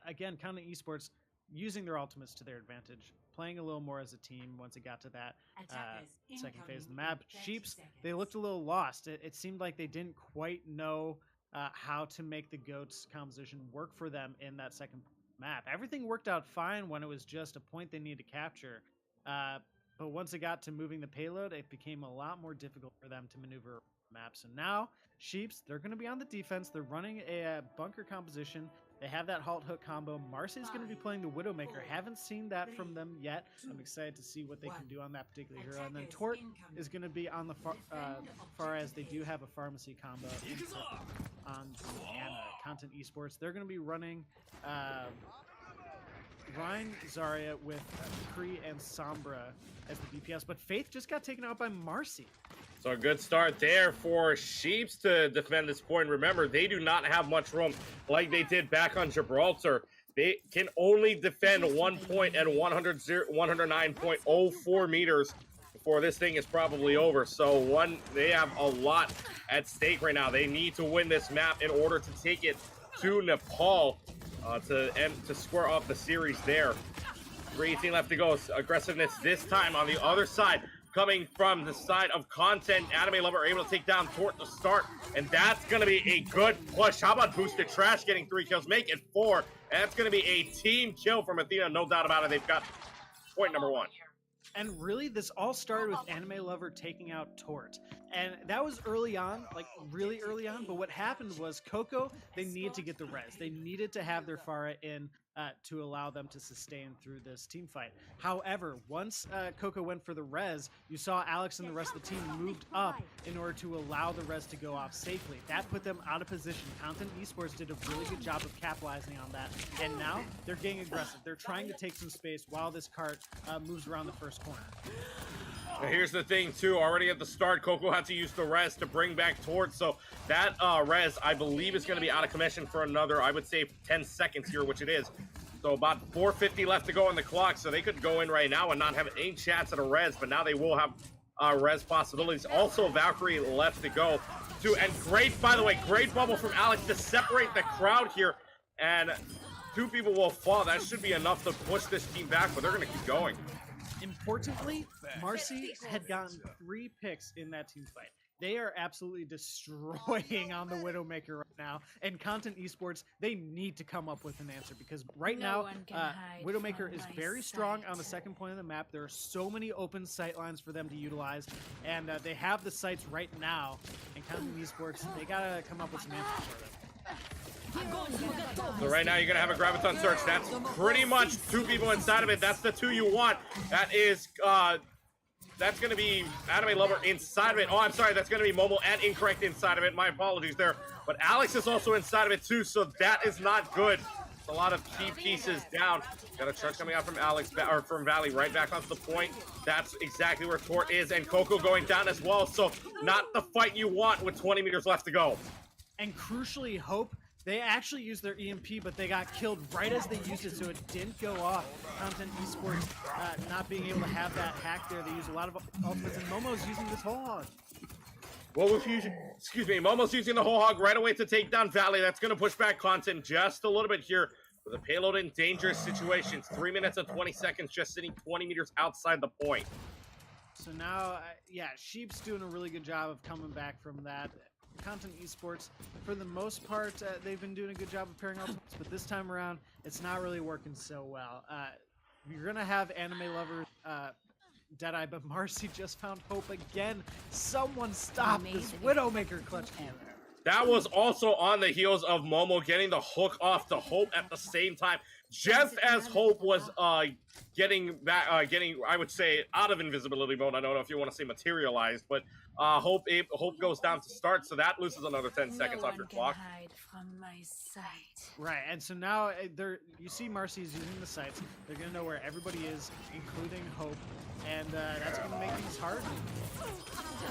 again, Content Esports using their ultimates to their advantage, playing a little more as a team once it got to that second phase of the map. Sheeps, they looked a little lost. It seemed like they didn't quite know how to make the GOAT's composition work for them in that second map. Everything worked out fine when it was just a point they needed to capture. But once it got to moving the payload, it became a lot more difficult for them to maneuver the map. So now, Sheeps, they're going to be on the defense. They're running a bunker composition. They have that halt hook combo. Marcy's going to be playing the Widowmaker. Haven't seen that from them yet. I'm excited to see what they can do on that particular hero. And then Tort is going to be on the far as they do have a pharmacy combo on the Content Esports. They're going to be running Ryan Zarya with Kree and Sombra as the DPS, but Faith just got taken out by Marcy. So a good start there for Sheeps to defend this point. Remember, they do not have much room like they did back on Gibraltar. They can only defend 1 point at 109.04 meters before this thing is probably over. So they have a lot at stake right now. They need to win this map in order to take it to Nepal to square off the series there. 3:18 left to go. Aggressiveness this time on the other side, coming from the side of Content. Anime Lover able to take down Tort to start, and that's going to be a good push. How about Boosted Trash getting 3 kills, make it 4, and that's going to be a team kill from Athena, no doubt about it. They've got point number 1. And really, this all started with Anime Lover taking out Tort. And that was early on, like really early on. But what happened was Coco, they needed to get the res. They needed to have their Pharah in to allow them to sustain through this team fight. However, once Coco went for the res, you saw Alex and the rest of the team moved up in order to allow the res to go off safely. That put them out of position. Content Esports did a really good job of capitalizing on that. And now they're getting aggressive. They're trying to take some space while this cart moves around the first corner. Now here's the thing too, already at the start, Coco had to use the res to bring back Tort, so that res, I believe, is going to be out of commission for another, I would say, 10 seconds here, which it is. So about 4:50 left to go on the clock, so they could go in right now and not have any chance at a res, but now they will have res possibilities. Also, Valkyrie left to go too, and great, by the way, great bubble from Alex to separate the crowd here, and 2 people will fall. That should be enough to push this team back, but they're going to keep going. Importantly, Marcy had gotten 3 picks in that team fight. They are absolutely destroying on the Widowmaker right now. And Content Esports, they need to come up with an answer because right now, Widowmaker is very strong on the second point of the map. There are so many open sight lines for them to utilize, and they have the sights right now. And Content Esports, they gotta come up with some answers for them. So right now you're going to have a Graviton search. That's pretty much 2 people inside of it. That's the 2 you want. That is, that's going to be Anime Lover inside of it. Oh, I'm sorry. That's going to be Momo and Incorrect inside of it. My apologies there. But Alex is also inside of it too, so that is not good. It's a lot of key pieces down. Got a charge coming out from Alex, or from Valley, right back onto the point. That's exactly where Tort is, and Coco going down as well. So not the fight you want with 20 meters left to go. And crucially, Hope, they actually used their EMP, but they got killed right as they used it, so it didn't go off. Content Esports not being able to have that hack there. They use a lot of ultimates, and Momo's using this whole hog. Well, excuse me, Momo's using the whole hog right away to take down Valley. That's going to push back Content just a little bit here. With a payload in dangerous situations. 3 minutes and 20 seconds, just sitting 20 meters outside the point. So now, yeah, Sheep's doing a really good job of coming back from that. Content Esports, for the most part, they've been doing a good job of pairing ultimates, but this time around, it's not really working so well. You're going to have Anime Lover Deadeye, but Marcy just found Hope again. Someone stop this Widowmaker clutch kill. That was also on the heels of Momo getting the hook off to Hope at the same time. Just as Hope was getting back, I would say, out of invisibility mode. I don't know if you want to say materialized, but Hope goes down to start, so that loses another 10 seconds off your clock. Right, and so now you see Marcy's using the sights. They're going to know where everybody is, including Hope, and that's going to make things hard.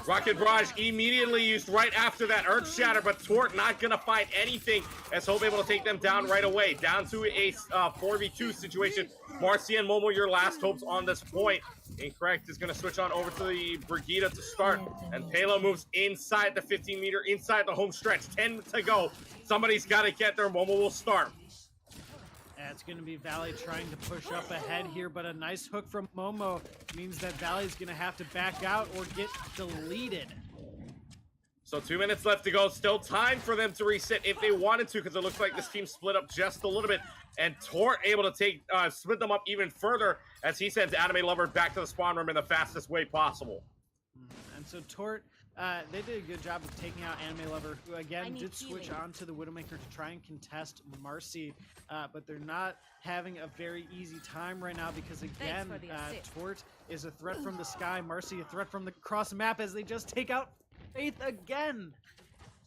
Rocket Barrage immediately used right after that Earth Shatter, but Tort not going to find anything as Hope able to take them down right away. Down to a 4v2 situation. Marcy and Momo, your last hopes on this point. Incorrect is going to switch on over to the Brigida to start, and Palo moves inside the 15-meter, inside the home stretch. 10 to go. Somebody's got to get there. Momo will start. It's going to be Valley trying to push up ahead here, but a nice hook from Momo means that Valley's going to have to back out or get deleted. So 2 minutes left to go. Still time for them to reset if they wanted to, because it looks like this team split up just a little bit. And Tort able to take split them up even further as he sends Anime Lover back to the spawn room in the fastest way possible. And so Tort, they did a good job of taking out Anime Lover, who again did switch on to the Widowmaker to try and contest Marcy, but they're not having a very easy time right now because again, Tort is a threat from the sky, Marcy a threat from the cross map as they just take out Faith again.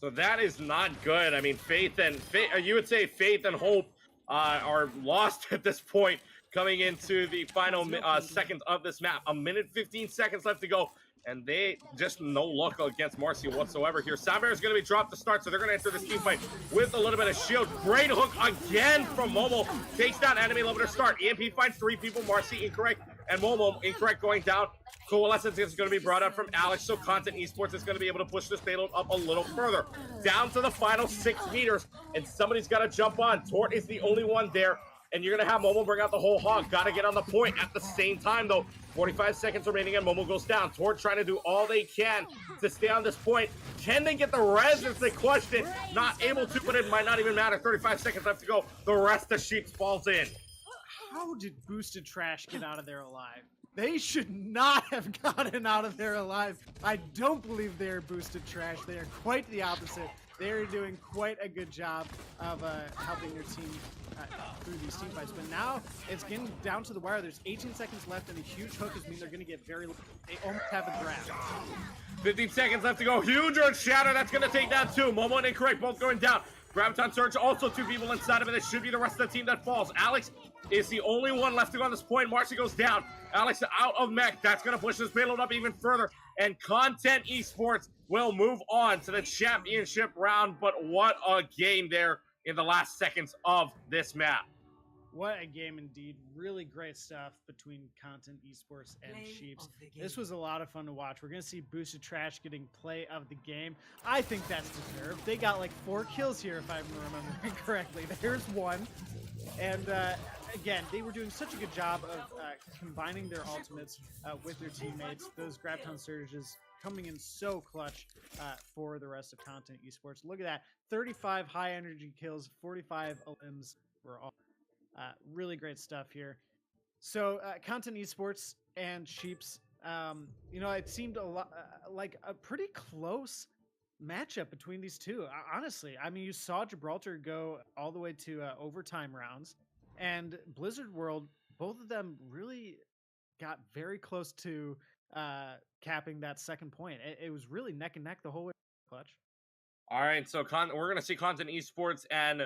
So that is not good. I mean, you would say Faith and Hope are lost at this point coming into the final seconds of this map. 1:15 seconds left to go. And they just no luck against Marcy whatsoever here. Saber is going to be dropped to start, so they're going to enter this team fight with a little bit of shield. Great hook again from Momo. Takes down Anime Lover to start. EMP finds 3 people. Marcy, Incorrect, and Momo incorrect going down. Coalescence is going to be brought up from Alex, so Content Esports is going to be able to push this payload up a little further. Down to the final 6 meters, and somebody's got to jump on. Tort is the only one there, and you're going to have Momo bring out the whole hog. Got to get on the point at the same time, though. 45 seconds remaining, and Momo goes down. Tort trying to do all they can to stay on this point. Can they get the res is the question. Not able to, but it might not even matter. 35 seconds left to go. The rest of Sheeps falls in. How did Boosted Trash get out of there alive? They should not have gotten out of there alive. I don't believe they're Boosted Trash. They are quite the opposite. They're doing quite a good job of helping their team through these team fights. But now it's getting down to the wire. There's 18 seconds left, and a huge hook is mean they're going to get very. They almost have a grab. 15 seconds left to go. Huge Earth Shatter. That's going to take down 2. Momo and Incorrect both going down. Graviton Surge, also 2 people inside of it. It should be the rest of the team that falls. Alex is the only one left to go on this point. Marcy goes down. Alex out of mech. That's going to push this payload up even further. And Content Esports will move on to the championship round. But what a game there in the last seconds of this map. What a game indeed. Really great stuff between Content Esports and Sheeps. This was a lot of fun to watch. We're going to see Boosted Trash getting play of the game. I think that's deserved. They got like 4 kills here, if I'm remembering correctly. There's 1. And again, they were doing such a good job of combining their ultimates with their teammates. Those Graviton Surges coming in so clutch for the rest of Content Esports. Look at that. 35 high energy kills, 45 elims for all. Really great stuff here. So Content Esports and Sheeps, it seemed a lot like a pretty close matchup between these two. Honestly, I mean, you saw Gibraltar go all the way to overtime rounds, and Blizzard World, both of them really got very close to capping that second point. It was really neck and neck the whole way. Clutch. All right, so we're going to see Content Esports and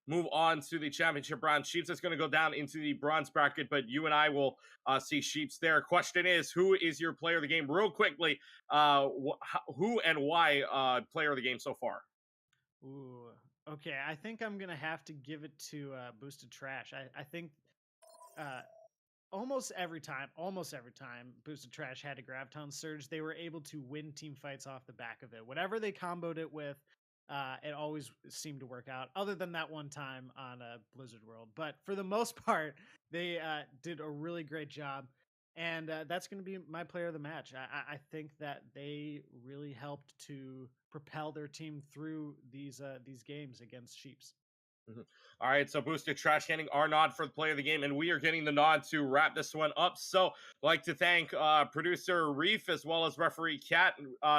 move on to the championship round. Sheeps is going to go down into the bronze bracket, but you and I will see Sheeps there. Question is, who is your player of the game? Real quickly, who and why player of the game so far? Ooh, okay. I think I'm going to have to give it to Boosted Trash. I think almost every time Boosted Trash had a Graviton Surge, they were able to win team fights off the back of it. Whatever they comboed it with, it always seemed to work out, other than that one time on Blizzard World. But for the most part, they did a really great job. And that's going to be my player of the match. I think that they really helped to propel their team through these games against Sheeps. Mm-hmm. All right, so Boosted Trash getting our nod for the play of the game, and we are getting the nod to wrap this one up. So I'd like to thank producer Reef as well as referee Kat,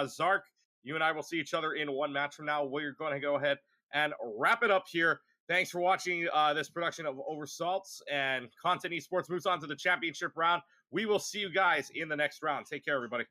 Zark. You and I will see each other in one match from now. We're going to go ahead and wrap it up here. Thanks for watching this production of Oversalts, and Content Esports moves on to the championship round. We will see you guys in the next round. Take care, everybody.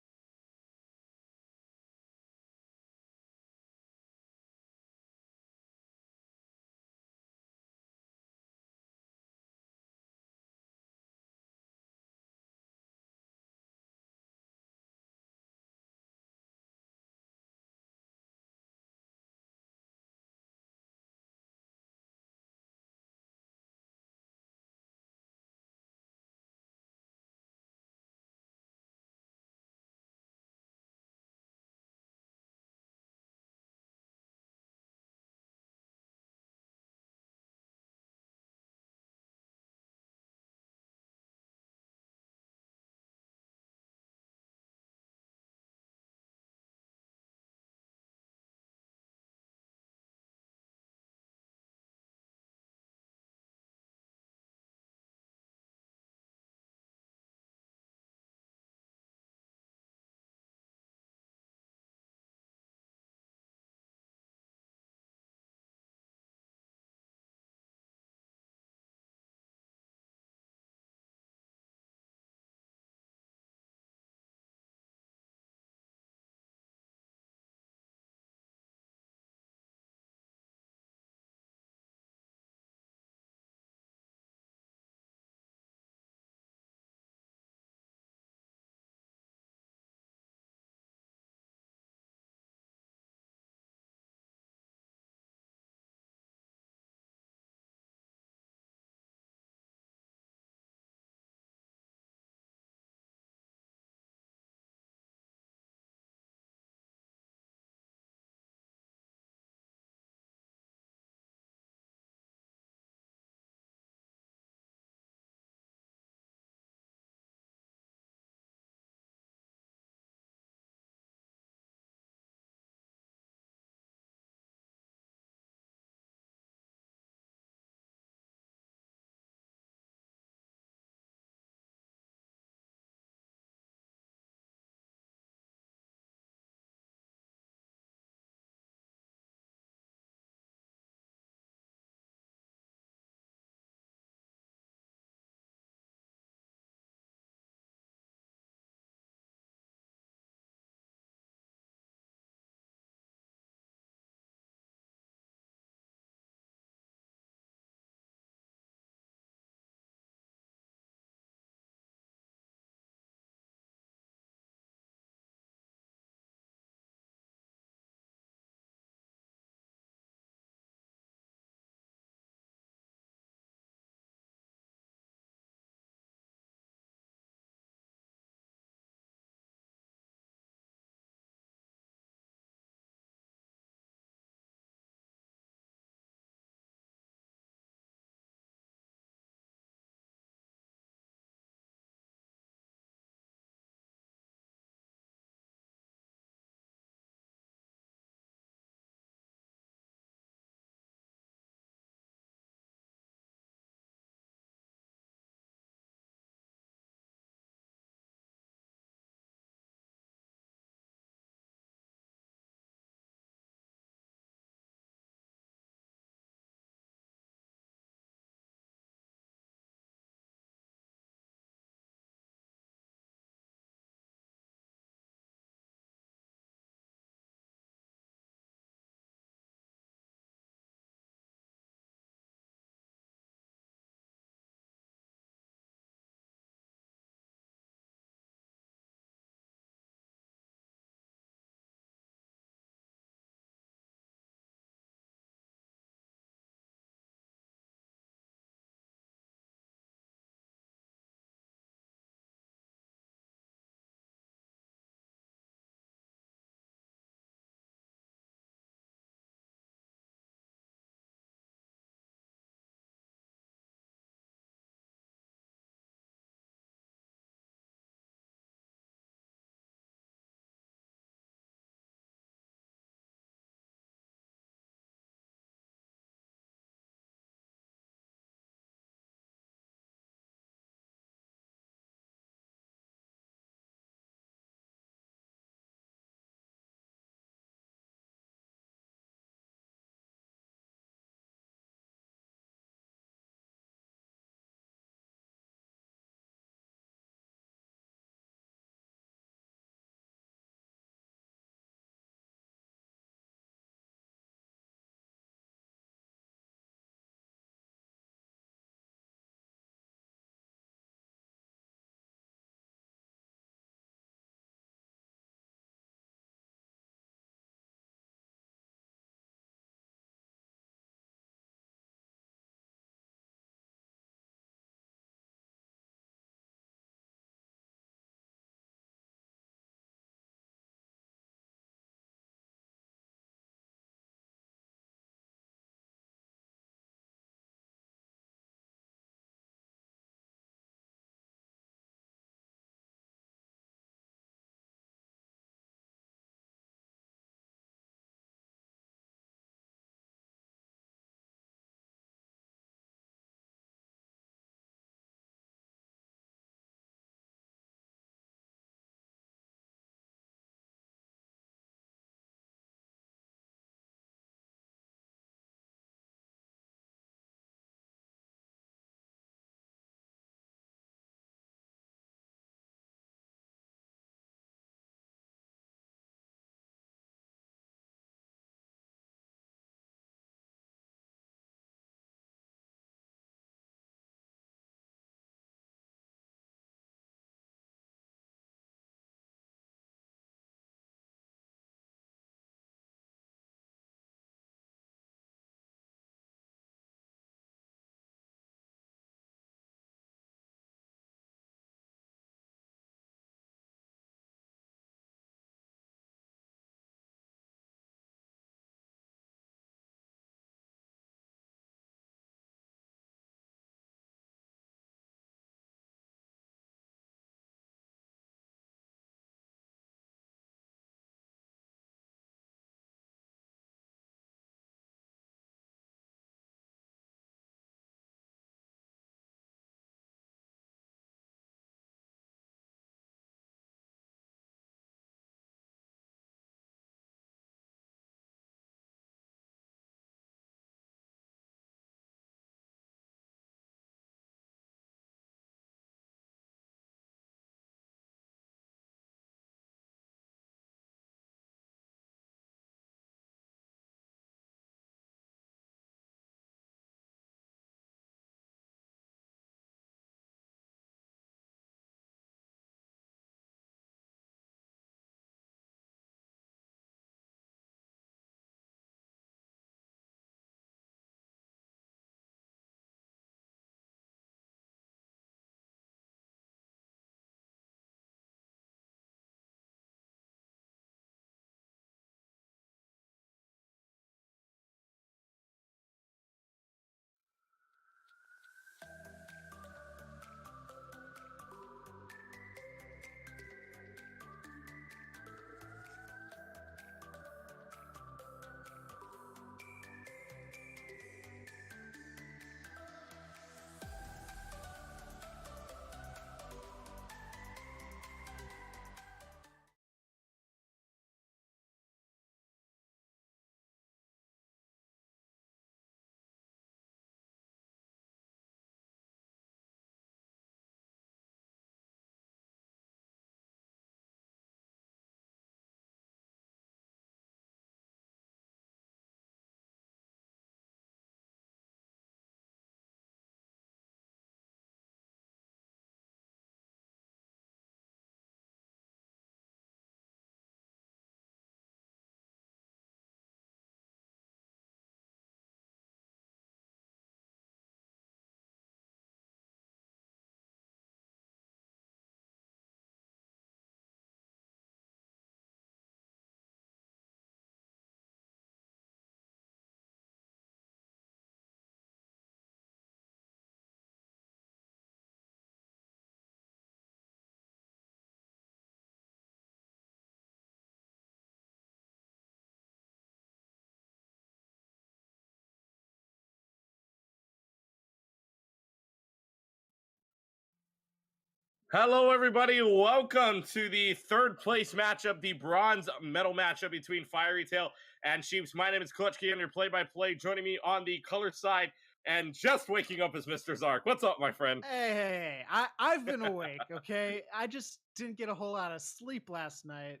Hello, everybody. Welcome to the third place matchup, the bronze medal matchup between Fiery Tail and Sheeps. My name is Clutch Key, and your play-by-play. Joining me on the color side and just waking up is Mr. Zark. What's up, my friend? Hey, I've been awake, okay? I just didn't get a whole lot of sleep last night,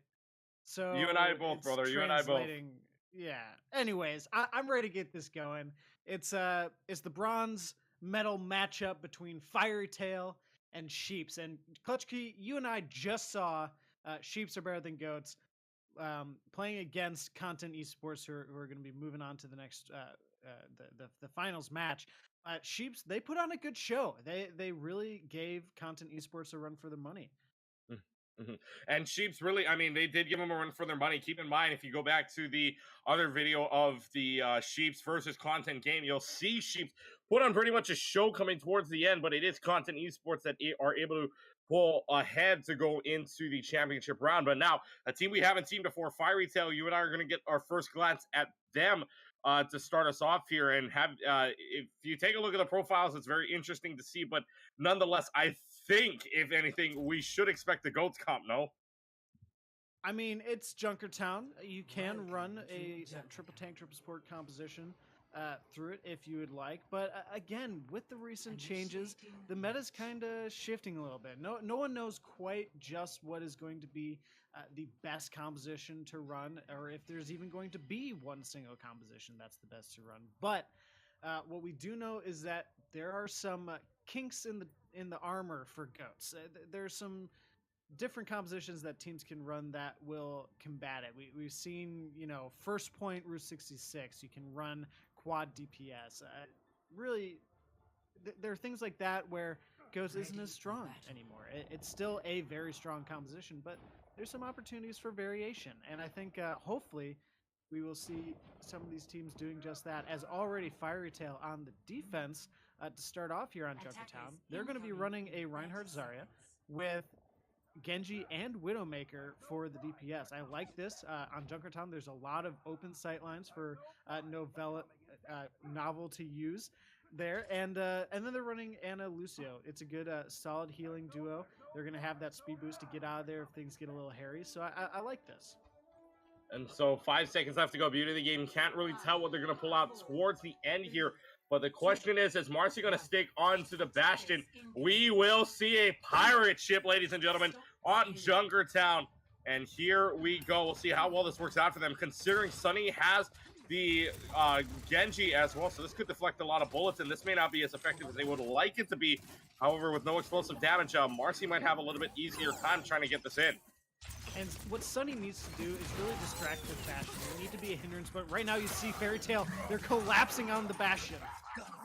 You and I so both, it's brother. You and I both. translating. Yeah. Anyways, I'm ready to get this going. It's the bronze medal matchup between Fiery Tail and Sheeps. And Clutchkey, you and I just saw Sheeps are better than goats playing against Content Esports, who are going to be moving on to the next the finals match. Sheeps, they put on a good show. They really gave Content Esports a run for their money. Mhm. And Sheeps really, I mean, they did give them a run for their money. Keep in mind, if you go back to the other video of the Sheeps versus Content game, you'll see Sheeps put on pretty much a show coming towards the end, but it is Content Esports that are able to pull ahead to go into the championship round. But now, a team we haven't seen before, Fiery Tail, you and I are going to get our first glance at them to start us off here. And have if you take a look at the profiles, it's very interesting to see, but nonetheless, I think, if anything, we should expect the GOATS comp, no? I mean, it's Junkertown. You can run a triple tank, triple support composition through it if you would like. But again, with the recent changes, the meta's kind of shifting a little bit. No one knows quite just what is going to be the best composition to run, or if there's even going to be one single composition that's the best to run. But what we do know is that there are some kinks in the armor for goats. There's some different compositions that teams can run that will combat it. We've seen, first point Route 66. You can run quad DPS. Really, there are things like that where Ghost isn't as strong anymore. It's still a very strong composition, but there's some opportunities for variation. And I think hopefully we will see some of these teams doing just that. As already Fiery Tail on the defense to start off here on Junkertown, they're going to be running a Reinhardt Zarya with Genji and Widowmaker for the DPS. I like this. On Junkertown, there's a lot of open sight lines for Novel to use there. And then they're running Anna Lucio. It's a good, solid healing duo. They're going to have that speed boost to get out of there if things get a little hairy. So I like this. And so 5 seconds left to go. Beauty of the game. Can't really tell what they're going to pull out towards the end here. But the question is Marcy going to stick onto the Bastion? We will see a pirate ship, ladies and gentlemen, on Junkertown. And here we go. We'll see how well this works out for them, considering Sunny has the Genji as well. So this could deflect a lot of bullets, and this may not be as effective as they would like it to be. However, with no explosive damage, Marcy might have a little bit easier time trying to get this in. And what Sunny needs to do is really distract the Bastion. They need to be a hindrance, but right now you see Fairy Tail, they're collapsing on the Bastion.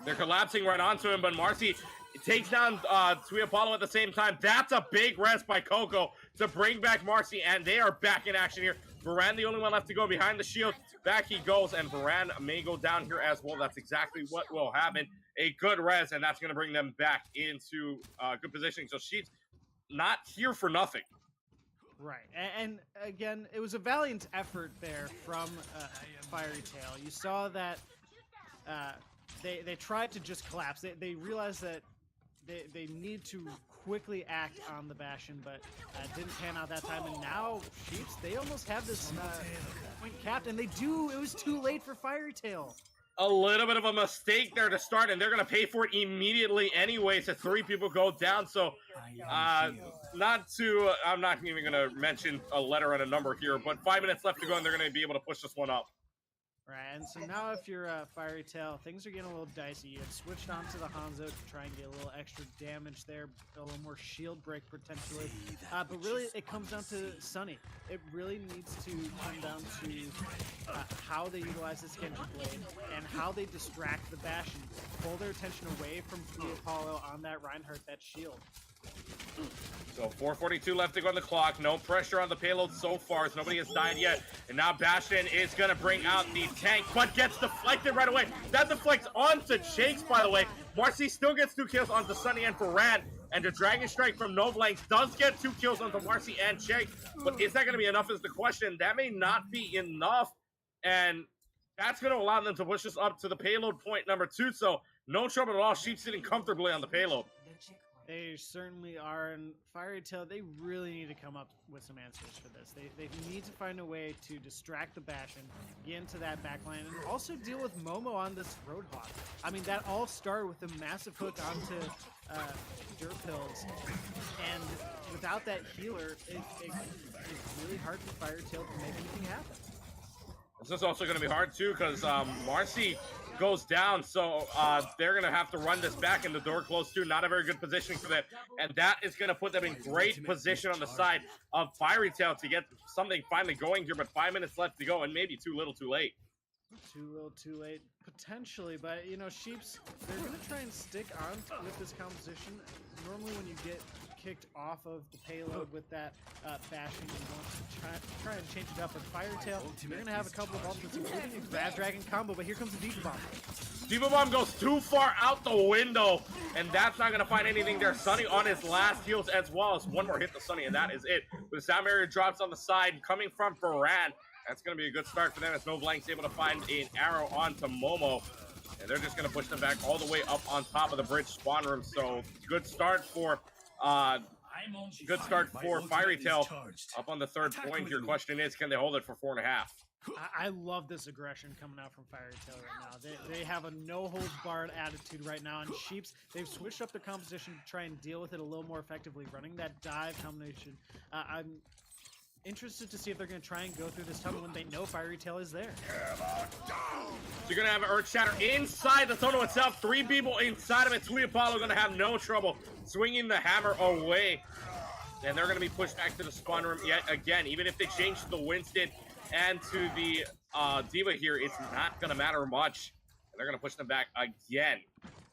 They're collapsing right onto him, but Marcy takes down Sweet Apollo at the same time. That's a big rest by Coco to bring back Marcy, and they are back in action here. Varan, the only one left to go behind the shield. Back he goes, and Varan may go down here as well. That's exactly what will happen. A good res, and that's going to bring them back into good positioning. So she's not here for nothing. Right, and again, it was a valiant effort there from Fiery Tail. You saw that they tried to just collapse. They realized that they need to quickly act on the Bastion, but didn't pan out that time. And now Sheeps, they almost have this point capped, and they do. It was too late for Fiery Tail. A little bit of a mistake there to start, and they're going to pay for it immediately anyways as 3 people go down. So I'm not even going to mention a letter and a number here, but 5 minutes left to go, and they're going to be able to push this one up. Right, and so now if you're Fiery Tail, things are getting a little dicey. You have switched onto the Hanzo to try and get a little extra damage there, a little more shield break potentially. But really, it comes down to Sunny. It really needs to come down to how they utilize this Genji Blade and how they distract the Bastion, pull their attention away from Apollo on that Reinhardt, that shield. So 4:42 left to go on the clock. No pressure on the payload so far as nobody has died yet. And now Bastion is going to bring out the tank, but gets deflected right away. That deflects onto Jakes, by the way. Marcy still gets 2 kills onto Sunny and Varan. And the Dragon Strike from Novlanks does get 2 kills onto Marcy and Jakes. But is that going to be enough is the question. That may not be enough. And that's going to allow them to push us up to the payload point number 2. So no trouble at all. She's sitting comfortably on the payload. They certainly are, and Fiery Tail, they really need to come up with some answers for this. They need to find a way to distract the Bastion, get into that backline, and also deal with Momo on this Roadhog. I mean, that all started with a massive hook onto Dirt Pills, and without that healer, it's really hard for Fiery Tail to make anything happen. This is also going to be hard too because Marcy goes down, so they're going to have to run this back, and the door closed too. Not a very good positioning for them, and that is going to put them in great position on the side of Fiery Tail to get something finally going here, but 5 minutes left to go, and maybe too little too late. Too little, too late, potentially, but you know, Sheeps, they're going to try and stick on with this composition. Normally when you get kicked off of the payload with that bashing, you want to try and change it up, but Fire Tail, you're going to have a couple of ultimates, including a Bad Dragon combo, but here comes the Diva Bomb. Diva Bomb goes too far out the window, and that's not going to find anything there. Sunny on his last heals as well as one more hit to Sunny, and that is it. The sound barrier drops on the side coming from Baran. That's going to be a good start for them as No Blank's able to find an arrow onto Momo. And they're just going to push them back all the way up on top of the bridge spawn room. So good start for Fiery Tail up on the third point. Your question is, can they hold it for 4.5? I love this aggression coming out from Fiery Tail right now. They have a no-holds-barred attitude right now, and Sheeps, they've switched up the composition to try and deal with it a little more effectively, running that dive combination. I'm interested to see if they're going to try and go through this tunnel when they know Fiery Tail is there. So you're going to have an Earth Shatter inside the tunnel itself. 3 people inside of it. Sweet Apollo going to have no trouble swinging the hammer away. And they're going to be pushed back to the spawn room yet again. Even if they change to the Winston and to the Diva here, it's not going to matter much. And they're going to push them back again.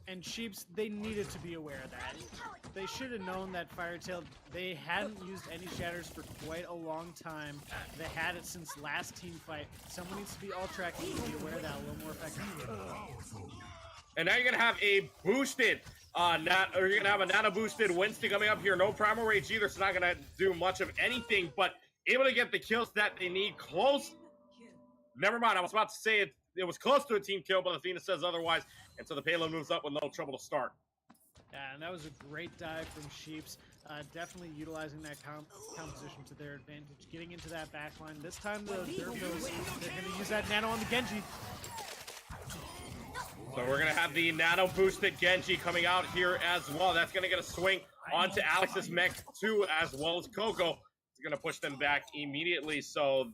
And Sheeps, they needed to be aware of that. They should have known that Fire Tail, they hadn't used any shatters for quite a long time. They had it since last team fight. Someone needs to be all tracking and be aware of that a little more effectively. And now you're going to have a boosted, you're going to have a nano boosted Winston coming up here. No primal rage either, so not going to do much of anything, but able to get the kills that they need close. Never mind, I was about to say it was close to a team kill, but Athena says otherwise. And so the payload moves up with no trouble to start. Yeah, and that was a great dive from Sheeps. Definitely utilizing that composition to their advantage. Getting into that backline. This time the Derpos, they're going to use that nano on the Genji. So we're going to have the nano boosted Genji coming out here as well. That's going to get a swing onto Alex's mech too, as well as Coco. It's going to push them back immediately. So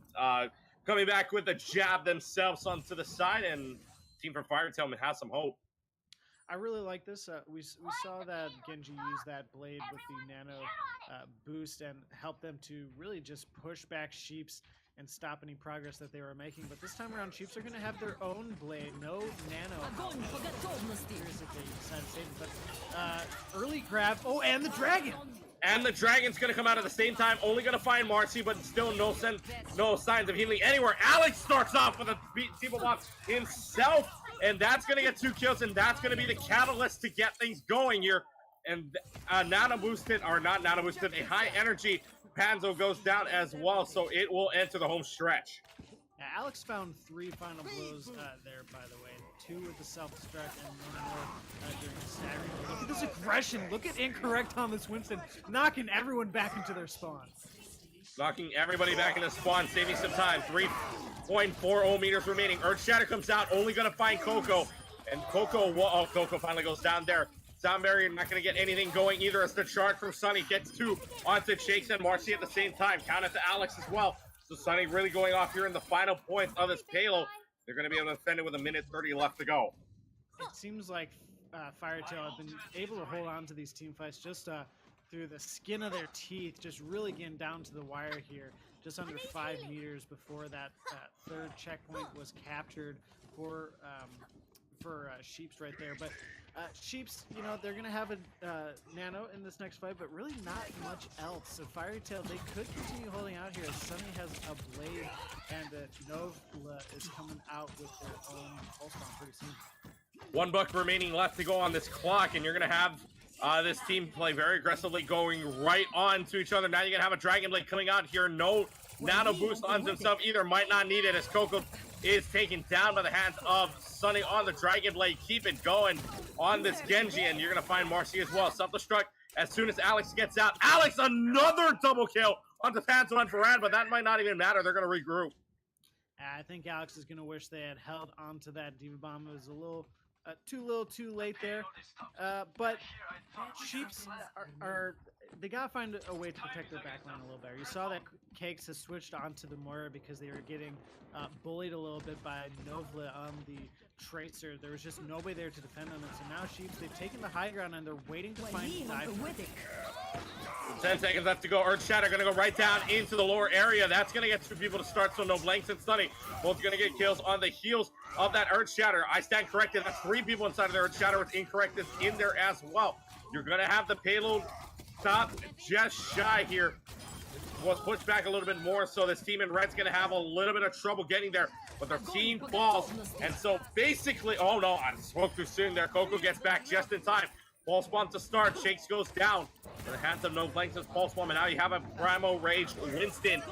coming back with a jab themselves onto the side, and team from Fire Tail has some hope. I really like this. We saw that Genji use that blade with the nano boost and help them to really just push back Sheeps and stop any progress that they were making. But this time around, Sheeps are going to have their own blade, no nano. Curious if they decide to save it, but early grab. Oh, and the dragon! And the dragon's going to come out at the same time. Only going to find Marcy, but still no signs of healing anywhere. Alex starts off with a Diva Bomb himself, and that's going to get 2 kills, and that's going to be the catalyst to get things going here. And nano boosted, or not nano boosted, a high energy Panzo goes down as well, so it will enter the home stretch. Yeah, Alex found 3 final blows there, by the way. 2 with the self-destruct and 1 more during the staggering. Look at this aggression. Look at Incorrect on this Winston, knocking everyone back into their spawn. Knocking everybody back into spawn, saving some time. 3.40 meters remaining. Earth Shatter comes out, only going to find Coco. And Coco finally goes down there. Sound barrier not going to get anything going either as the charge from Sunny gets 2 onto Shakes and Marcy at the same time. Counted to Alex as well. So Sunny really going off here in the final points of this payload. They're going to be able to defend it with 1:30 left to go. It seems like Fire Tail have been able to hold on to these team fights just through the skin of their teeth, just really getting down to the wire here, just under 5 meters before that third checkpoint was captured for Sheeps right there. But Sheeps, you know, they're going to have a nano in this next fight, but really not much else. So Fire Tail, they could continue holding out here as Sunny has a blade, and Nova is coming out with their own pulse bomb pretty soon. $1 remaining left to go on this clock, and you're going to have this team play very aggressively, going right on to each other. Now you're going to have a Dragon Blade coming out here. No nano boost on himself either. Might not need it as Coco is taken down by the hands of Sunny on the Dragon Blade. Keep it going on this Genji, and you're going to find Marcy as well. Self-destruct as soon as Alex gets out. Alex, another double kill onto Panzo and Farad, but that might not even matter. They're going to regroup. I think Alex is going to wish they had held onto that Diva Bomb. It was a little too late there. But Sheeps they got to find a way to protect their backline a little better. You saw that Cakes has switched onto the Moira because they were getting bullied a little bit by Novla on the Tracer. There was just nobody there to defend on it. So now Sheeps, they've taken the high ground and they're waiting to find the dive. 10 seconds left to go. Earthshatter going to go right down into the lower area. That's going to get 2 people to start, so no blanks and Sunny. Both going to get kills on the heels of that Earthshatter. I stand corrected. That's 3 people inside of the Earthshatter with incorrect is in there as well. You're going to have the payload stop just shy here. Was pushed back a little bit more, so this team in red's going to have a little bit of trouble getting there, but their team falls, and so basically, oh no, I spoke too soon there. Coco gets back just in time. Pulse bomb to start. Shakes goes down. In the hands of No Blanks' Pulse bomb, and now you have a Primo Rage Winston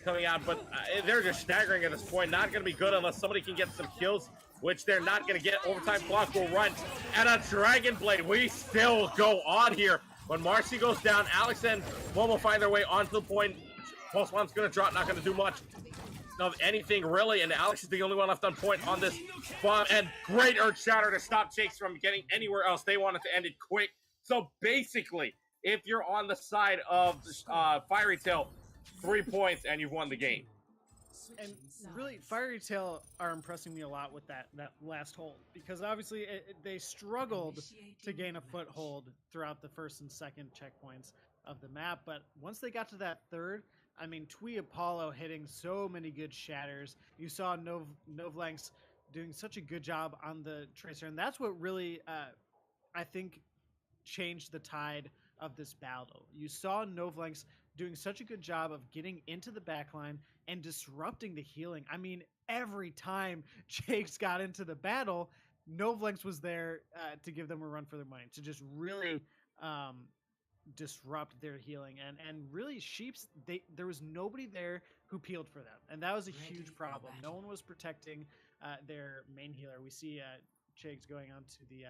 coming out, but they're just staggering at this point. Not going to be good unless somebody can get some kills, which they're not going to get. Overtime clock will run, and a Dragon Blade. We still go on here. When Marcy goes down, Alex and Momo find their way onto the point. Pulse bomb's going to drop, not going to do much of anything really, and Alex is the only one left on point on this bomb, and great Earth Shatter to stop Shakes from getting anywhere else. They wanted to end it quick. So basically, if you're on the side of Fiery Tail, 3 points and you've won the game. And really, Fiery Tail are impressing me a lot with that last hold, because obviously they struggled to gain a foothold throughout the first and second checkpoints of the map, but once they got to that third, I mean, Twee Apollo hitting so many good shatters. You saw Novlanks doing such a good job on the Tracer, and that's what really, I think, changed the tide of this battle. You saw Novlanks doing such a good job of getting into the backline and disrupting the healing. I mean, every time Jakes got into the battle, Novlanks was there to give them a run for their money, to just really disrupt their healing. And really, Sheeps, there was nobody there who peeled for them, and that was a huge problem. No one was protecting their main healer. We see Jakes going on to the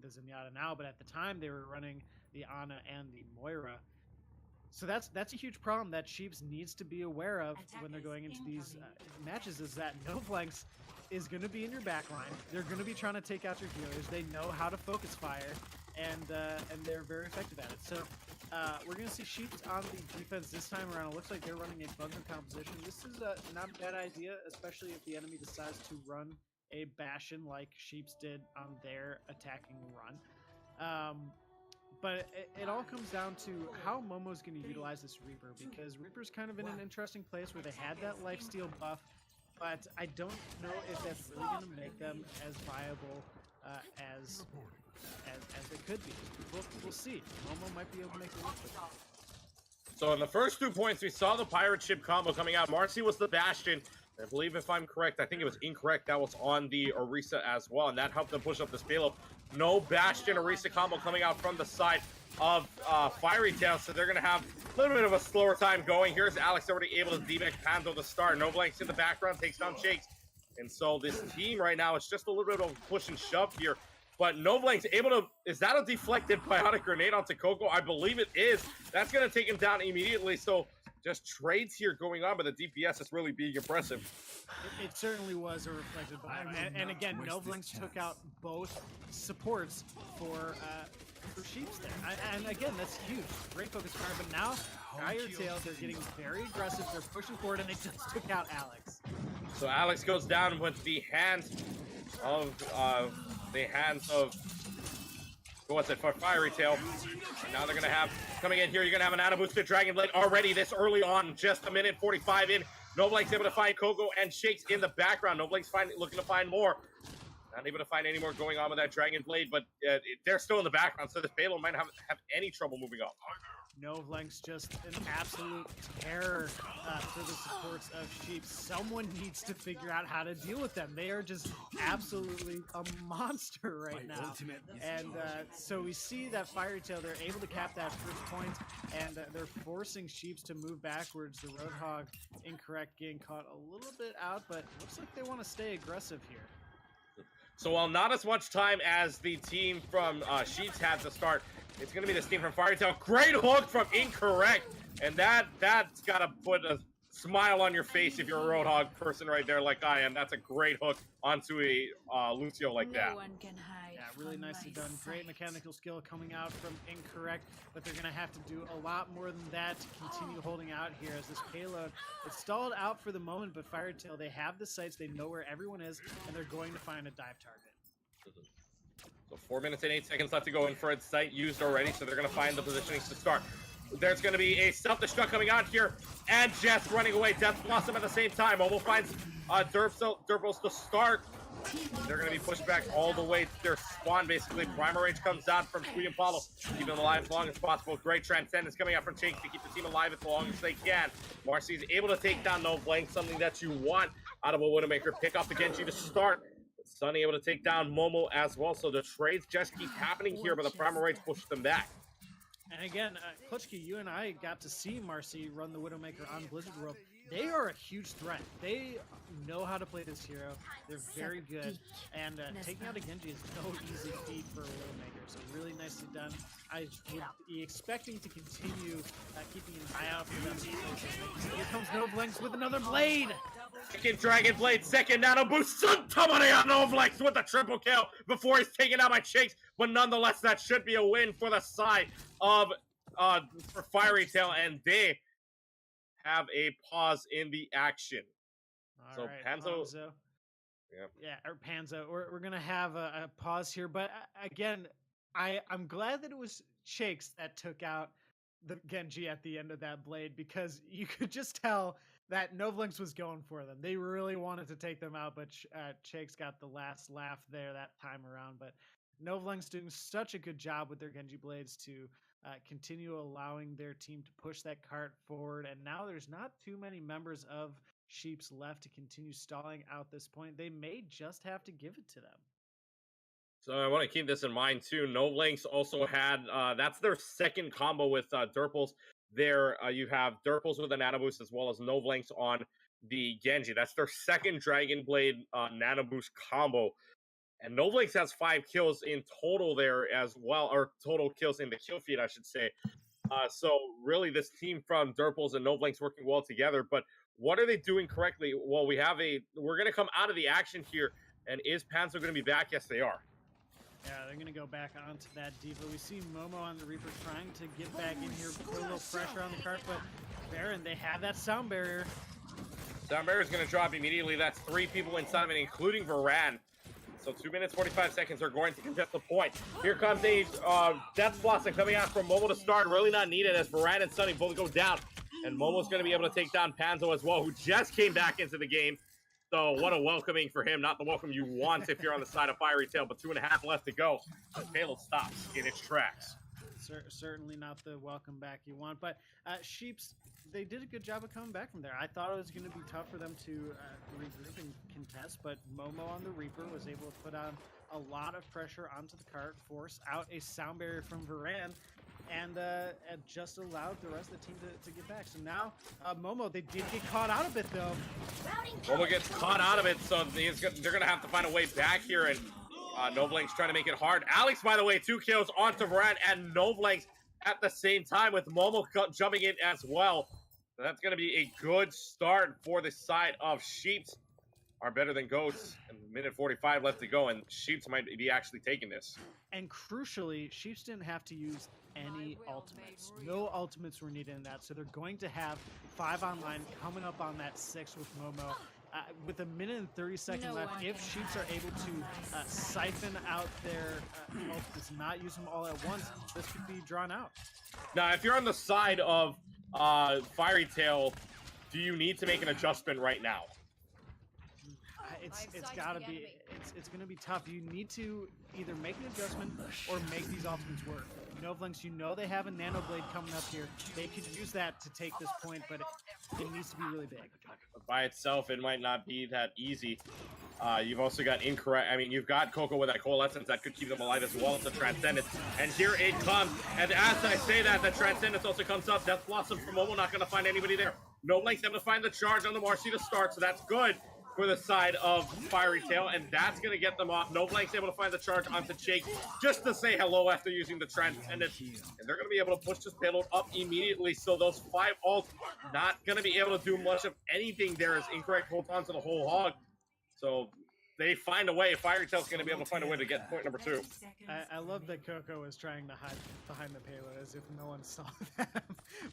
Zenyatta now, but at the time they were running the Ana and the Moira. So that's a huge problem that Sheeps needs to be aware of when they're going into these matches, is that Novlanks is going to be in your backline. They're going to be trying to take out your healers. They know how to focus fire, and they're very effective at it. So we're going to see Sheeps on the defense this time around. It looks like they're running a bunker composition. This is not a bad idea, especially if the enemy decides to run a Bastion like Sheeps did on their attacking run. But it all comes down to how Momo's going to utilize this Reaper, because Reaper's kind of in an interesting place where they had that lifesteal buff, but I don't know if that's really going to make them as viable as they could be. We'll see. Momo might be able to make it work with it. So in the first 2 points, we saw the Pirate Ship combo coming out. Marcy was the Bastion. I believe, if I'm correct, I think it was incorrect, that was on the Orisa as well, and that helped them push up this payload. No Bastion Orisa combo coming out from the side of Fiery Tail, so they're going to have a little bit of a slower time going. Here's Alex already able to D-Mech Panzo to start. No Blanks in the background, takes down Shakes. And so this team right now is just a little bit of a push and shove here. But No Blanks able to, is that a deflected biotic grenade onto Coco? I believe it is. That's going to take him down immediately, so just trades here going on, but the DPS is really being impressive. It certainly was a reflected bio. And again, Novlinks took out both supports for Sheeps there. And again, that's huge. Great focus fire, but now Fire Tail, they're getting very aggressive. They're pushing forward, and they just took out Alex. So Alex goes down with the hands of what's it for Fiery Tail. And now they're gonna have coming in here. You're gonna have an auto boosted Dragon Blade already this early on, just a minute 45 in. Noblank's able to find Coco and Shakes in the background. Noblank's looking to find more. Not able to find any more going on with that Dragon Blade, but they're still in the background, so this payload might have any trouble moving up. Novlank's just an absolute terror for the supports of Sheeps. Someone needs to figure out how to deal with them. They are just absolutely a monster right now. And so we see that Fiery Tail, they're able to cap that first point, and they're forcing Sheeps to move backwards. The Roadhog incorrect getting caught a little bit out, but looks like they want to stay aggressive here. So while not as much time as the team from Sheeps had to start, It's going to be this team from Fiery Tail. Great hook from Incorrect. And that's got to put a smile on your face if you're a Roadhog person right there like I am. That's a great hook onto a Lucio like that. No one can hide. Yeah, really from nicely my done. Great sight. mechanical skill coming out from Incorrect, but they're going to have to do a lot more than that to continue holding out here as this payload is stalled out for the moment, but Fire Tail, they have the sights, they know where everyone is, and they're going to find a dive target. So 4 minutes and 8 seconds left to go. Infrared sight used already, so they're going to find the positionings to start. There's going to be a self-destruct coming out here, and Jess running away. Death Blossom at the same time. Momo finds Derpos to start. They're going to be pushed back all the way to their spawn, basically. Primer Rage comes down from Sweet and Apollo, keeping them alive as long as possible. Great Transcendence coming out from Chink to keep the team alive as long as they can. Marcy is able to take down No Blank, something that you want out of a Widowmaker. Pick up the Genji to start. Sunny able to take down Momo as well, so the trades just keep happening here, but the Primal Rage pushes them back. And again, Klutchki, you and I got to see Marcy run the Widowmaker on Blizzard World. They are a huge threat. They know how to play this hero. They're very good. And taking out a Genji is no easy feat for a Widowmaker. So really nicely done. I would be expecting to continue keeping an eye out for them. Here comes No Blanks with another blade. Second Dragon Blade, second Nano Boost. Suntamania No Blanks with the triple kill before he's taken out by Shakes. But nonetheless, that should be a win for the side of for Fiery Tail, and they have a pause in the action. All right, Panzo. Yep. Yeah, or Panzo. We're gonna have a pause here, but again, I'm glad that it was Shakes that took out the Genji at the end of that blade, because you could just tell that Novlinks was going for them. They really wanted to take them out, but Shakes got the last laugh there that time around. But Novlinks doing such a good job with their Genji blades to continue allowing their team to push that cart forward. And now there's not too many members of Sheeps left to continue stalling out this point. They may just have to give it to them. So I want to keep this in mind too. No Blanks also had that's their second combo with Derples. There you have Derples with a Nano Boost as well as No Blanks on the Genji. That's their second Dragon Blade Nano Boost combo. And No Blanks has 5 kills in total there as well, or total kills in the kill feed, I should say. So really this team from Derples and No Blanks working well together. But what are they doing correctly? Well, we're going to come out of the action here. And is Panzer going to be back? Yes, they are. Yeah, they're going to go back onto that Diva. We see Momo on the Reaper trying to get back in here, put a little pressure on the cart, but Baron, they have that sound barrier. Sound barrier is going to drop immediately. That's 3 people inside of it, including Varan. So 2 minutes, 45 seconds are going to contest the point. Here comes a Death Blossom coming out from Momo to start. Really not needed as Varan and Sunny both go down. And Momo's going to be able to take down Panzo as well, who just came back into the game. So what a welcoming for him. Not the welcome you want if you're on the side of Fiery Tail, but 2.5 left to go. The payload stops in its tracks. Certainly not the welcome back you want, but Sheeps, they did a good job of coming back from there. I thought it was going to be tough for them to regroup and contest, but Momo on the Reaper was able to put on a lot of pressure onto the cart, force out a sound barrier from Varan, and just allowed the rest of the team to get back. So now, Momo, they did get caught out of it, though. Momo gets caught out of it, so they're going to have to find a way back here, and Noblank's trying to make it hard. Alex, by the way, 2 kills onto Varan and Noblank at the same time with Momo jumping in as well. So that's going to be a good start for the side of Sheeps. Are better than Ghosts. And minute 45 left to go, and Sheeps might be actually taking this. And crucially, Sheeps didn't have to use any ultimates. No ultimates were needed in that, so they're going to have 5 online coming up on that 6 with Momo. With a minute and 30 seconds left, if Sheeps are able to siphon out their ultimates, not use them all at once, this could be drawn out. Now, if you're on the side of Fiery Tail, do you need to make an adjustment right now? It's gotta be. It's gonna be tough. You need to either make an adjustment or make these ultimates work. Novlinks, you know they have a Nano Blade coming up here. They could use that to take this point, but it needs to be really big. By itself, it might not be that easy. You've also got Incorrect. I mean, you've got Coco with that Coalescence that could keep them alive as well as the Transcendence. And here it comes. And as I say that, the Transcendence also comes up. Death Blossom from Momo not going to find anybody there. Novlinks able to find the charge on the Marcy to start, so that's good. for the side of Fiery Tail, and that's going to get them off. No Blank's able to find the charge onto Jake just to say hello after using the transcendent, and they're going to be able to push this payload up immediately. So those 5 ults not going to be able to do much of anything there as Incorrect holds on to the whole hog. So they find a way. Fiery Tail's going to be able to find a way to get point number 2. I love that Coco was trying to hide behind the payload as if no one saw them.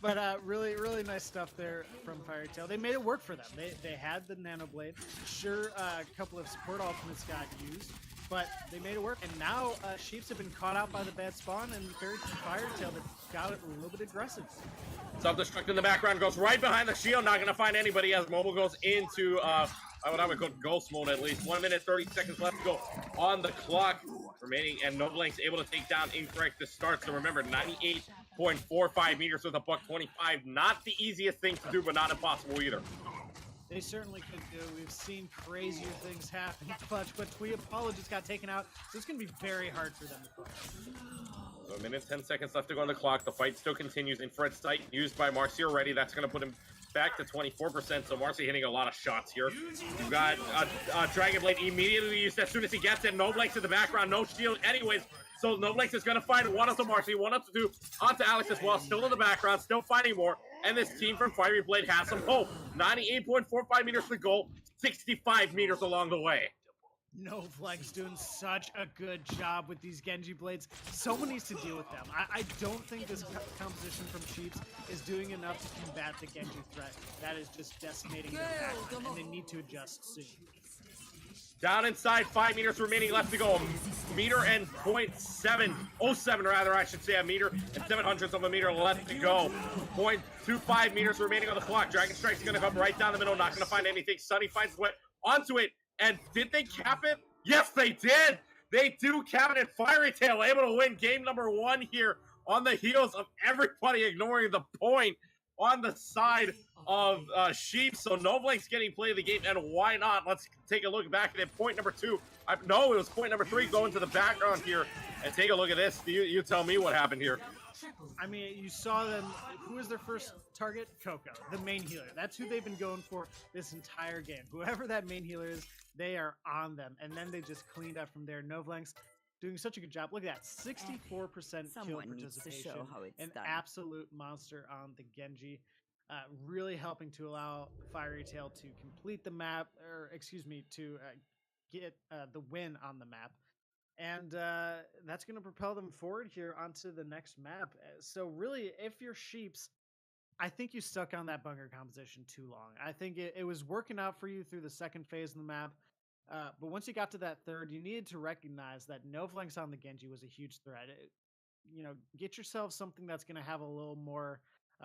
But really, really nice stuff there from Fiery Tail. They made it work for them. They had the Nano Blade. Sure, a couple of support ultimates got used, but they made it work. And now Sheeps have been caught out by the bad spawn, and Fiery Tail that got it a little bit aggressive. Self-destruct in the background, goes right behind the shield, not going to find anybody as Mobile goes into, I would go ghost mode at least. 1 minute, 30 seconds left to go on the clock remaining, and Noblank's able to take down Incorrect to start. So remember, 98.45 meters with a $125. Not the easiest thing to do, but not impossible either. They certainly could do. We've seen crazier things happen, but Tweapollo just got taken out, so it's going to be very hard for them to play. So a minute, 10 seconds left to go on the clock. The fight still continues. Infrared sight used by Marcy already. That's going to put him back to 24%. So Marcy hitting a lot of shots here. You got Dragon Blade immediately used as soon as he gets it. Noblank's in the background. No shield anyways. So Noblanks is going to find one up to Marcy, one up to 2 onto Alex as well. Still in the background, still finding more. And this team from Fiery Blade has some hope. 98.45 meters to goal, 65 meters along the way. Novlank's doing such a good job with these Genji blades. Someone needs to deal with them. I don't think this composition from Sheeps is doing enough to combat the Genji threat. That is just decimating their backline, and they need to adjust soon. Down inside, 5 meters remaining left to go. A meter and 0.707 rather, I should say, a meter and 700ths of a meter left to go. 0.25 meters remaining on the clock. Dragon Strike's going to come right down the middle, not going to find anything. Sunny finds his way onto it. And did they cap it? Yes, they did. They do cap it, and Fiery Tail able to win game number 1 here on the heels of everybody ignoring the point on the side of Sheep. So Noblank's getting play of the game, and why not? Let's take a look back at it. Point number 2. No, it was point number 3 going to the background here. And take a look at this. You tell me what happened here. I mean, you saw them. Who was their first target? Coco, the main healer. That's who they've been going for this entire game. Whoever that main healer is, they are on them. And then they just cleaned up from there. Novlank's doing such a good job. Look at that, 64% kill participation. An absolute monster on the Genji. Really helping to allow Fiery Tail to complete the map, or excuse me, to get the win on the map. And that's going to propel them forward here onto the next map. So really, if you're Sheeps, I think you stuck on that bunker composition too long. I think it was working out for you through the second phase of the map. But once you got to that third, you needed to recognize that no flanks on the Genji was a huge threat. Get yourself something that's going to have a little more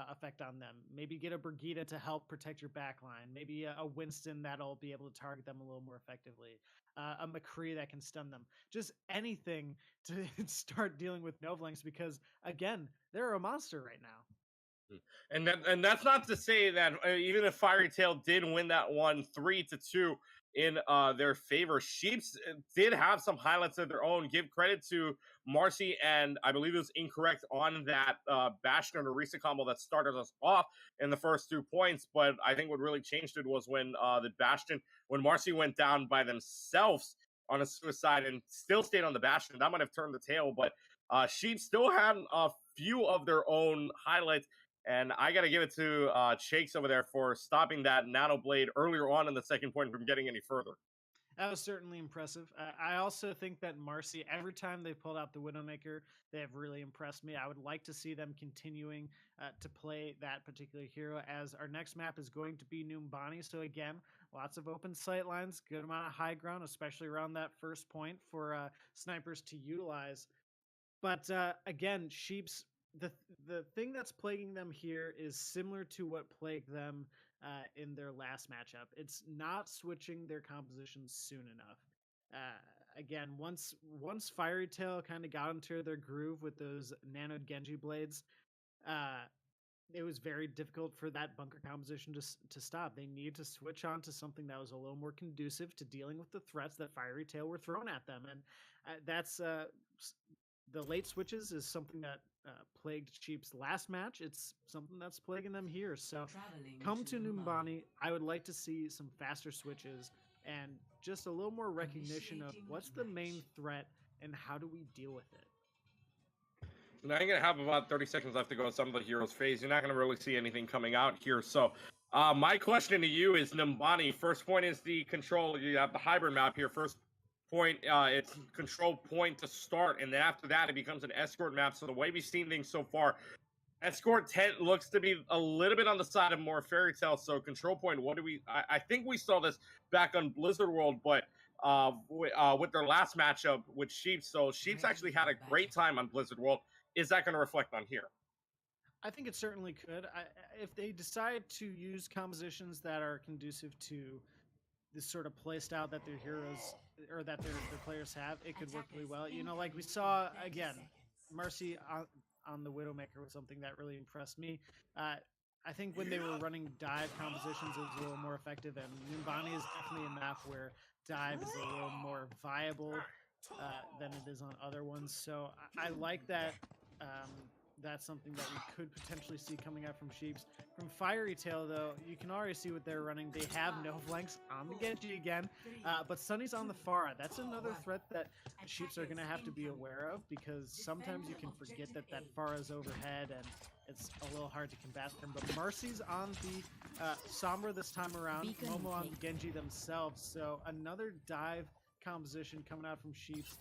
effect on them. Maybe get a Brigitte to help protect your backline. Maybe a Winston that'll be able to target them a little more effectively. A McCree that can stun them. Just anything to start dealing with Novlanks, because again, they're a monster right now. And that's not to say that even if Fiery Tail did win that one 3-2 in their favor, Sheeps did have some highlights of their own. Give credit to Marcy, and I believe it was Incorrect on that Bastion and Orisa combo that started us off in the first 2 points. But I think what really changed it was when when Marcy went down by themselves on a suicide and still stayed on the Bastion. That might have turned the tail, but Sheeps still had a few of their own highlights. And I got to give it to Shakes over there for stopping that Nano Blade earlier on in the second point from getting any further. That was certainly impressive. I also think that Marcy, every time they pulled out the Widowmaker, they have really impressed me. I would like to see them continuing to play that particular hero, as our next map is going to be Numbani. So again, lots of open sight lines, good amount of high ground, especially around that first point for snipers to utilize. But again, Sheeps, the thing that's plaguing them here is similar to what plagued them in their last matchup. It's not switching their compositions soon enough. Again, once Fiery Tail kind of got into their groove with those Nano Genji blades, it was very difficult for that bunker composition to stop. They needed to switch on to something that was a little more conducive to dealing with the threats that Fiery Tail were throwing at them. And that's the late switches is something that plagued Sheep's last match. It's something that's plaguing them here. So come to Numbani. I would like to see some faster switches and just a little more recognition of what's the main threat and how do we deal with it. Now you're gonna have about 30 seconds left to go in some of the heroes phase. You're not gonna really see anything coming out here. So my question to you is Nimbani. First point is the control. You have the hybrid map here. First point, it's control point to start, and then after that it becomes an escort map. So the way we've seen things so far, escort tent looks to be a little bit on the side of more fairy tale. So control point, what do we? I think we saw this back on Blizzard World, but with their last matchup with Sheeps. So Sheeps actually had a great time on Blizzard World. Is that going to reflect on here? I think it certainly could. If they decide to use compositions that are conducive to this sort of play style that their heroes or that their players have, it could work really well. You know, like we saw again, Mercy on the Widowmaker was something that really impressed me. I think when they were running dive compositions, it was a little more effective, and Numbani is definitely a map where dive is a little more viable than it is on other ones. So I like that. That's something that we could potentially see coming out from Sheeps. From Fiery Tail, though, you can already see what they're running. They have no flanks on the Genji again, but Sunny's on the Pharah. That's another threat that Sheeps are going to have to be aware of, because sometimes you can forget that Pharah's overhead and it's a little hard to combat them. But Mercy's on the Sombra this time around, Momo on the Genji themselves. So another dive composition coming out from Sheeps,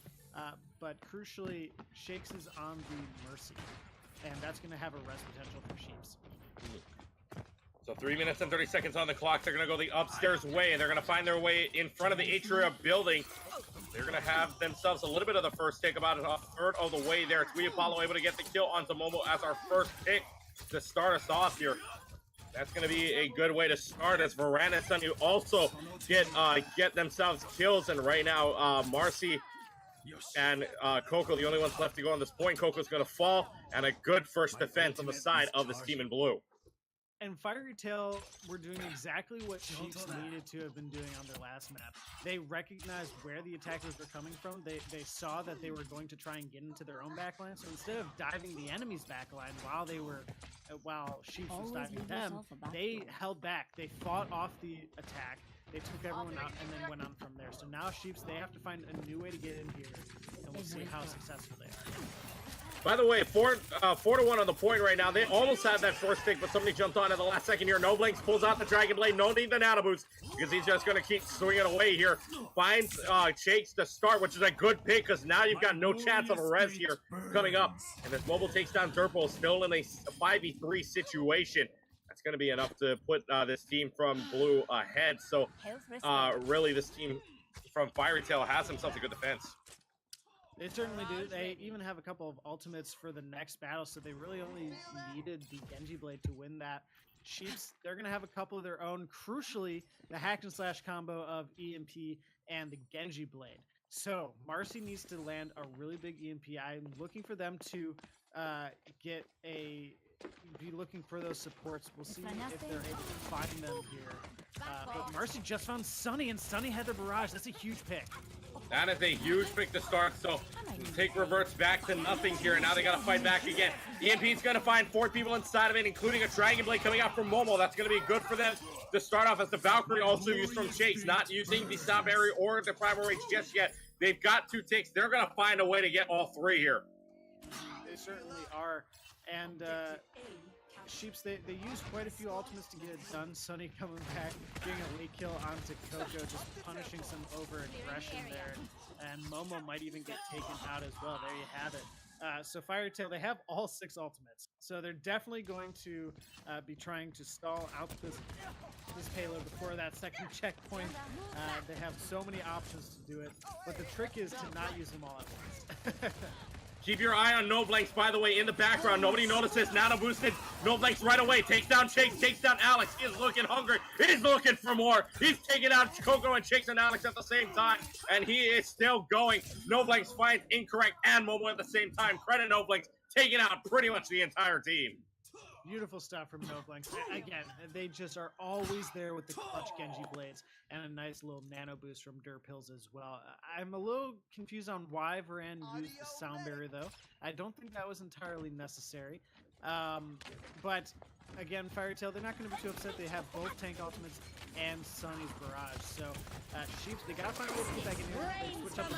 but crucially, Shakes is on the Mercy. And that's going to have a res potential for Sheeps. So 3 minutes and 30 seconds on the clock. They're going to go the upstairs way. They're going to find their way in front of the Atria building. They're going to have themselves a little bit of the first take, about a third of the way there. Twee Apollo able to get the kill onto Momo as our first pick to start us off here. That's going to be a good way to start, as Varane and Sunny also get themselves kills. And right now, Marcy and Coco, the only ones left to go on this point. Coco's going to fall, and a good first defense on the side of this team in blue. And Fiery Tail were doing exactly what Sheeps needed to have been doing on their last map. They recognized where the attackers were coming from. They saw that they were going to try and get into their own backline. So instead of diving the enemy's backline while Sheeps was diving them, they held back. They fought off the attack. They took everyone out and then went on from there. So now Sheeps, they have to find a new way to get in here, and we'll see how successful they are. By the way, 4-1 on the point right now. They almost had that first pick, but somebody jumped on at the last second here. Noblinks pulls out the Dragon Blade. No need the Nano Boost, because he's just going to keep swinging away here. Finds Shakes to start, which is a good pick, because now you've got no chance of a res here coming up. And as Mobile takes down Durpo, still in a 5v3 situation. That's going to be enough to put this team from blue ahead. So really, this team from Fiery Tail has themselves a good defense. They certainly do. They even have a couple of ultimates for the next battle, so they really only needed the Genji Blade to win that. Sheeps, they're going to have a couple of their own. Crucially, the hack and slash combo of EMP and the Genji Blade. So Marcy needs to land a really big EMP. I'm looking for them to be looking for those supports. We'll see if they're able to find them here. But Marcy just found Sunny, and Sunny had the barrage. That's a huge pick. That is a huge pick to start, so take reverts back to nothing here, and now they got to fight back again. EMP's going to find 4 people inside of it, including a Dragon Blade coming out from Momo. That's going to be good for them to start off, as the Valkyrie also used from Shakes, not using the Stop Area or the Primal Rage just yet. They've got 2 ticks. They're going to find a way to get all 3 here. They certainly are, and Sheeps, they used quite a few ultimates to get it done. Sunny coming back, getting a late kill onto Coco, just punishing some over-aggression there. And Momo might even get taken out as well. There you have it. So Fiery Tail, they have all 6 ultimates. So they're definitely going to be trying to stall out this payload before that second checkpoint. They have so many options to do it. But the trick is to not use them all at once. Keep your eye on Noblinks, by the way, in the background. Nobody notices. Nano boosted. Noblinks right away. Takes down Shakes. Takes down Alex. He is looking hungry. He's looking for more. He's taking out Coco and Shakes and Alex at the same time. And he is still going. Noblinks finds Incorrect and Momo at the same time. Credit Noblinks. Taking out pretty much the entire team. Beautiful stuff from Noblinks. Again, they just are always there with the clutch Genji Blades and a nice little nano boost from Durpills as well. I'm a little confused on why Varane used the sound barrier, though. I don't think that was entirely necessary. But again, Fairy Tail, they're not going to be too upset. They have both tank ultimates and Sunny's barrage. So, Sheeps, they got to find a way to get back in here. They switch up.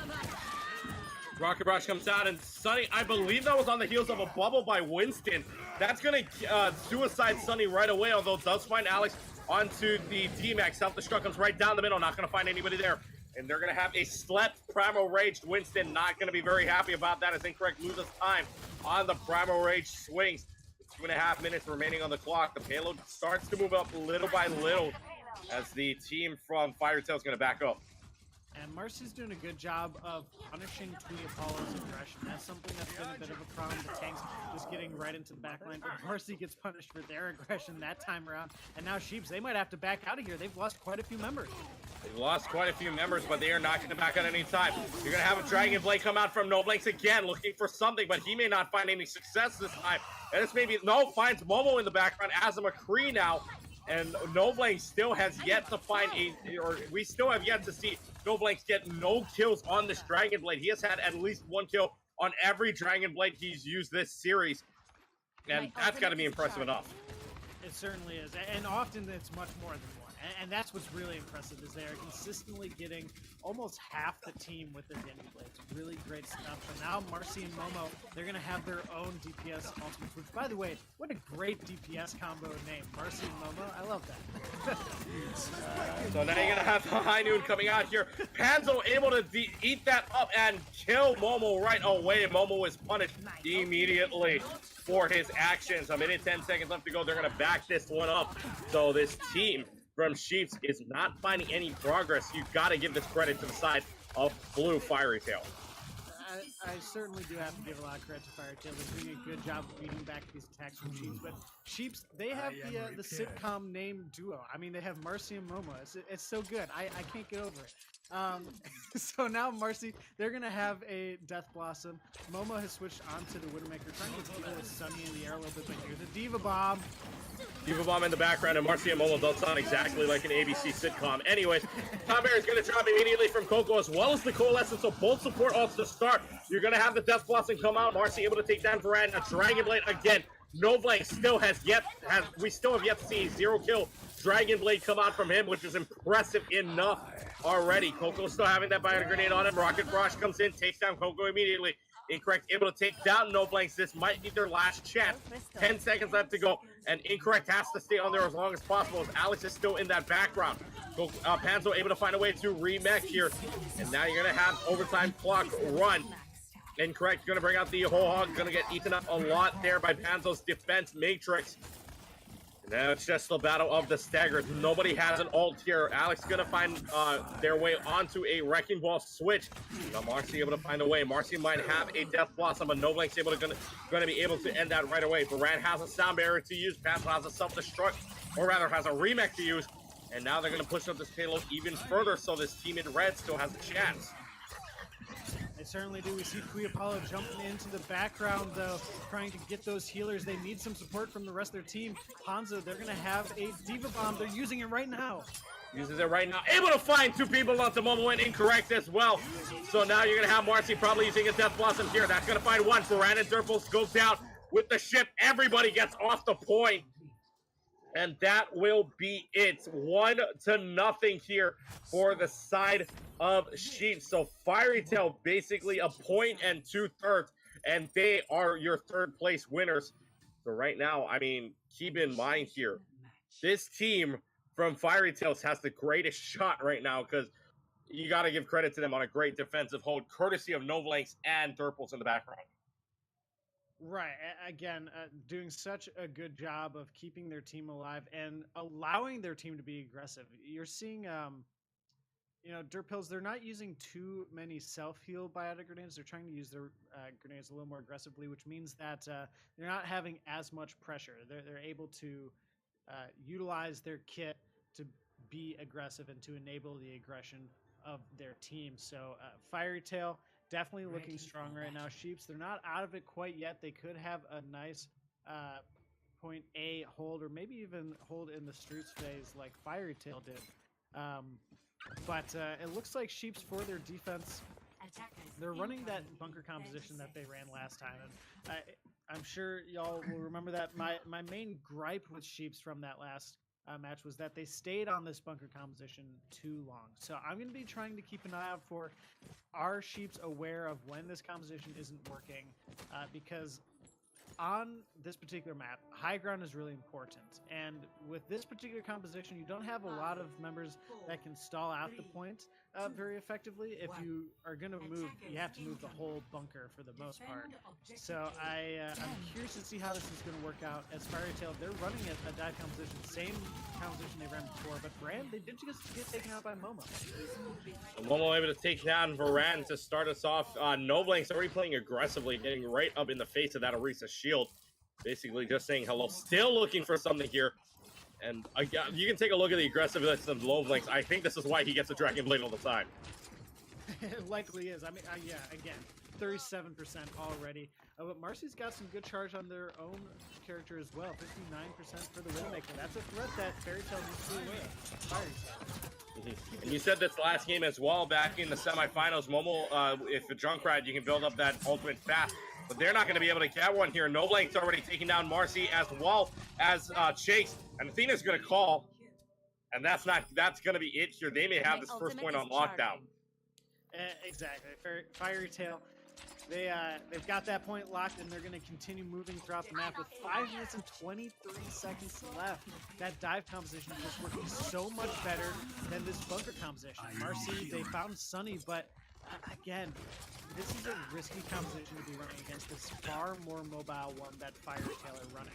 Rocket Barrage comes out, and Sunny, I believe that was on the heels of a bubble by Winston. That's going to suicide Sunny right away, although does find Alex onto the D-Max. Self-destruct comes right down the middle, not going to find anybody there. And they're going to have a slept Primal Raged Winston. Not going to be very happy about that as Incorrect loses time on the Primal Rage swings. 2.5 minutes remaining on the clock. The payload starts to move up little by little as the team from Fire Tail is going to back up. And Marcy's doing a good job of punishing Tweety Apollo's aggression. That's something that's been a bit of a problem. The tanks just getting right into the backline, but Marcy gets punished for their aggression that time around. And now Sheeps, they might have to back out of here. They've lost quite a few members. They've lost quite a few members, but they are not going to back out any time. You're going to have a Dragon Blade come out from Noblanks again, looking for something, but he may not find any success this time. And this maybe, no, finds Momo in the background as a McCree now. And Noblanks still has yet to find we still have yet to see Noblanks get no kills on this Dragon Blade. He has had at least one kill on every Dragon Blade he's used this series. And that's got to be impressive enough. It certainly is. And often it's much more than one. And that's what's really impressive is they are consistently getting almost half the team with their Denny Blades. Really great stuff. And now Marcy and Momo, they're going to have their own DPS ultimates, which, by the way, what a great DPS combo name. Marcy and Momo, I love that. So now you're going to have High Noon coming out here. Panzo able to eat that up and kill Momo right away. Momo is punished immediately for his actions. A minute, 10 seconds left to go. They're going to back this one up. So this team from Sheeps is not finding any progress. You've got to give this credit to the side of Blue Fiery Tail. I certainly do have to give a lot of credit to Fire Tail. They're doing a good job of beating back these attacks from Sheeps. But Sheeps, they have the sitcom name duo. I mean, they have Marcy and Momo. It's so good. I can't get over it. So now Marcy, they're going to have a Death Blossom. Momo has switched onto the Widowmaker, trying to deal with Sunny in the air a little bit, but here's a Diva Bomb. Diva Bomb in the background, and Marcy and Momo don't sound exactly like an ABC sitcom. Anyways, Tom Bear is going to drop immediately from Coco as well as the Coalescence, so both support ults to start. You're going to have the Death Blossom come out. Marcy able to take down Varane. A Dragon Blade again. Noblank still we still have yet to see a 0-kill Dragon Blade come out from him, which is impressive enough already. Coco still having that Bio Grenade on him. Rocket Barrage comes in, takes down Coco immediately. Incorrect able to take down Noblanks. This might be their last chance. 10 seconds left to go, and Incorrect has to stay on there as long as possible as Alex is still in that background. Panzo able to find a way to remech here, and now you're going to have overtime clock run. Incorrect going to bring out the whole hog, going to get eaten up a lot there by Panzo's defense matrix. Now it's just the battle of the staggers. Nobody has an ult here. Alex gonna find their way onto a Wrecking Ball switch. Now Marcy able to find a way. Marcy might have a Death Blossom, but Noblank's gonna be able to end that right away. Varane has a sound barrier to use. Panzo has a self-destruct, or rather has a remech to use. And now they're gonna push up this payload even further, so this team in red still has a chance. They certainly do. We see Kui Apollo jumping into the background, though, trying to get those healers. They need some support from the rest of their team. Hanzo, they're going to have a Diva Bomb. They're using it right now. Uses it right now. Able to find two people on the Momo and Incorrect as well. So now you're going to have Marcy probably using a Death Blossom here. That's going to find one. Varane and Durples goes down with the ship. Everybody gets off the point. And that will be it. 1-0 here for the side of Sheeps. So Fiery Tail basically a point and 2/3, and they are your third place winners. So right now, I mean, keep in mind here, this team from Fiery Tails has the greatest shot right now because you got to give credit to them on a great defensive hold, courtesy of Noblanks and Durples in the background. Right. Again, doing such a good job of keeping their team alive and allowing their team to be aggressive. You're seeing, Dirt Pills, they're not using too many self-heal biotic grenades. They're trying to use their grenades a little more aggressively, which means that they're not having as much pressure. They're able to utilize their kit to be aggressive and to enable the aggression of their team. So Fiery Tail, definitely looking strong right now. Sheeps, they're not out of it quite yet. They could have a nice point A hold, or maybe even hold in the Stroots phase like Fiery Tail did. But it looks like Sheeps, for their defense, they're running that bunker composition that they ran last time, and I'm sure y'all will remember that. My main gripe with Sheeps from that last match was that they stayed on this bunker composition too long. So I'm going to be trying to keep an eye out for, are Sheeps aware of when this composition isn't working, because on this particular map, high ground is really important. And with this particular composition, you don't have a lot of members that can stall out the point very effectively. If you are going to move, you have to move the whole bunker for the most part. So I'm curious to see how this is going to work out. As Fiery Tail, they're running a dive composition, same composition they ran before, but Brand, they did just get taken out by Momo. Momo able to take down Varan to start us off. Noblank's already playing aggressively, getting right up in the face of that Orisa shield. Basically just saying hello. Still looking for something here. And you can take a look at the aggressiveness of Noblanks. I think this is why he gets a Dragon Blade all the time. It likely is. I mean, yeah, again, 37% already. But Marcy's got some good charge on their own character as well. 59% for the Widowmaker. That's a threat that Fairy Tail needs to away. And you said this last game as well, back in the semifinals. Momo, if a Junkrat, you can build up that ultimate fast. But they're not going to be able to get one here. Noblank's already taking down Marcy as well as Chase. And Athena's going to call. And that's going to be it here. They may have this first point on lockdown. Exactly. Fiery Tail, they've got that point locked, and they're going to continue moving throughout the map with 5 minutes and 23 seconds left. That dive composition is just working so much better than this bunker composition. Marcy, they found Sunny, but again, this is a risky composition to be running against this far more mobile one that Fiery Tail are running.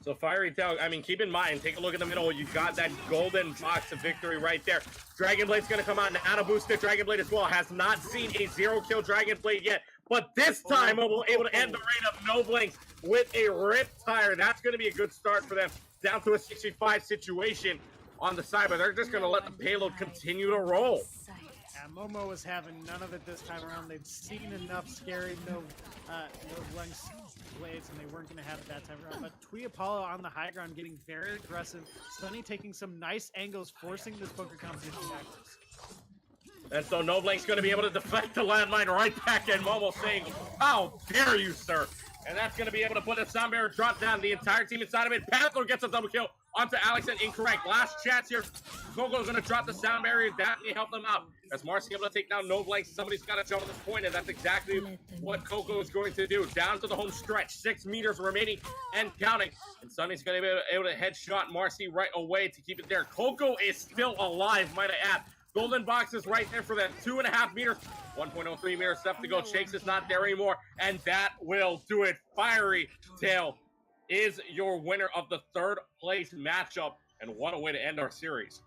So Fiery Tail, I mean, keep in mind, take a look at the middle. You got that golden box of victory right there. Dragon Blade's going to come out, and Anna boosted Dragon Blade as well. Has not seen a 0-kill Dragon Blade yet. But this time, we'll be able to end the reign of Noblanks with a Riptire. That's going to be a good start for them. Down to a 65 situation on the side, but they're just going to let the payload continue to roll. Momo was having none of it this time around. They'd seen enough scary Noblanks blades, and they weren't going to have it that time around. But Twee Apollo on the high ground getting very aggressive. Sunny taking some nice angles, forcing this bunker competition backwards. And so Noblank's going to be able to deflect the landmine right back, and Momo saying, "How dare you, sir?" And that's going to be able to put a sound barrier drop down the entire team inside of it. Panther gets a double kill onto Alex, and incorrect. Last chance here. Coco's going to drop the sound barrier. That may help them out. As Marcy able to take down Noblanks, somebody's got to jump on this point, and that's exactly what Coco is going to do. Down to the home stretch. 6 meters remaining and counting. And Sunny's going to be able to headshot Marcy right away to keep it there. Coco is still alive, might I add. Golden box is right there for that 2.5 meters. 1.03 meters left to go. Shakes is not there anymore. And that will do it. Fiery Tail is your winner of the third place matchup. And what a way to end our series.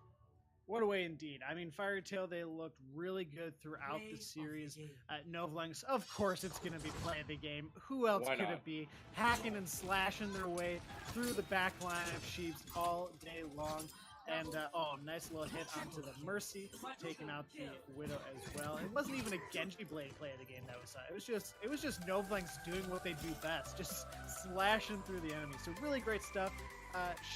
What a way indeed. I mean, Fiery Tail, they looked really good throughout the series. Noblanks, of course it's going to be playing the game. Who else could it be? Hacking and slashing their way through the back line of Sheeps all day long. And, nice little hit onto the Mercy, taking out the Widow as well. It wasn't even a Genji Blade play of the game that we saw. It was just Noblanks doing what they do best, just slashing through the enemy. So really great stuff.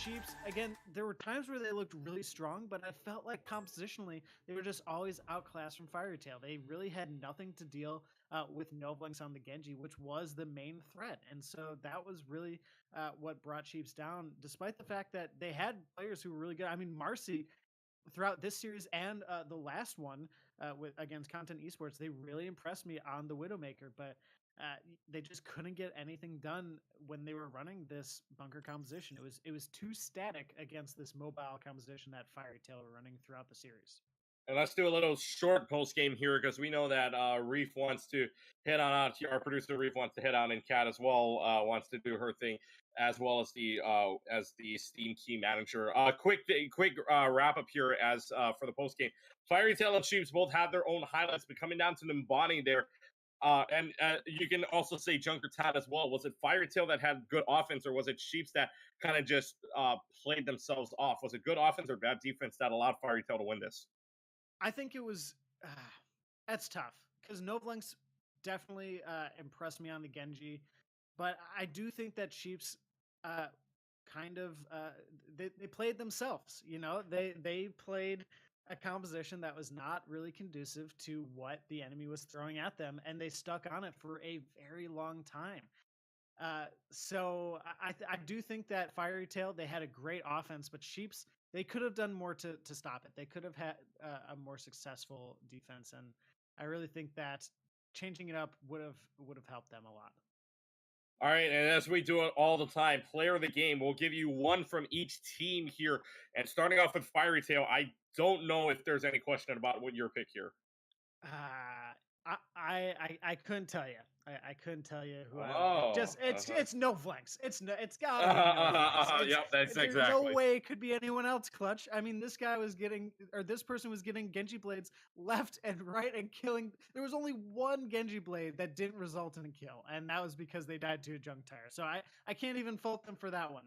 Sheeps, again, there were times where they looked really strong, but I felt like compositionally, they were just always outclassed from Fiery Tail. They really had nothing to deal with Noblanks on the Genji, which was the main threat. And so that was really what brought Sheeps down, despite the fact that they had players who were really good. I mean, Marcy, throughout this series and the last one against Content Esports, they really impressed me on the Widowmaker, but they just couldn't get anything done when they were running this bunker composition. It was too static against this mobile composition that Fiery Tail were running throughout the series. And let's do a little short post game here because we know that Reef wants to head on out. Our producer Reef wants to head on, and Kat as well wants to do her thing, as well as the Steam key manager. Quick wrap up here as for the post game. Fiery Tail and Sheeps both have their own highlights, but coming down to Nimbani there. And you can also say Junker Tad as well. Was it Fiery Tail that had good offense, or was it Sheeps that kind of just played themselves off? Was it good offense or bad defense that allowed Fiery Tail to win this? I think it was, that's tough, because Noblanks definitely impressed me on the Genji, but I do think that Sheeps they played themselves, they played a composition that was not really conducive to what the enemy was throwing at them, and they stuck on it for a very long time. So I do think that Fiery Tail, they had a great offense, but Sheeps, they could have done more to stop it. They could have had a more successful defense, and I really think that changing it up would have helped them a lot. All right, and as we do it all the time, player of the game, we'll give you one from each team here. And starting off with Fiery Tail, I don't know if there's any question about what your pick here. I couldn't tell you. I couldn't tell you who I would pick. Oh, Just it's no flanks. It's gotta be no flanks. Yep, that's There's no exactly. way it could be anyone else. Clutch. I mean, this person was getting Genji blades left and right and killing. There was only one Genji blade that didn't result in a kill, and that was because they died to a junk tire. So I can't even fault them for that one.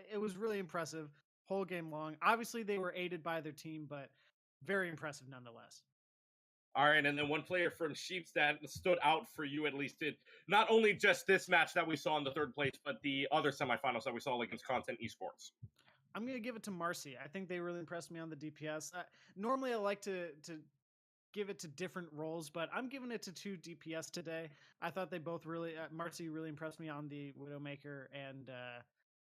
It was really impressive whole game long. Obviously, they were aided by their team, but very impressive nonetheless. All right, and then one player from Sheeps that stood out for you at least did not only just this match that we saw in the third place, but the other semifinals that we saw against Content Esports. I'm gonna give it to Marcy. I think they really impressed me on the DPS. Normally, I like to give it to different roles, but I'm giving it to two DPS today. I thought they both really Marcy really impressed me on the Widowmaker, and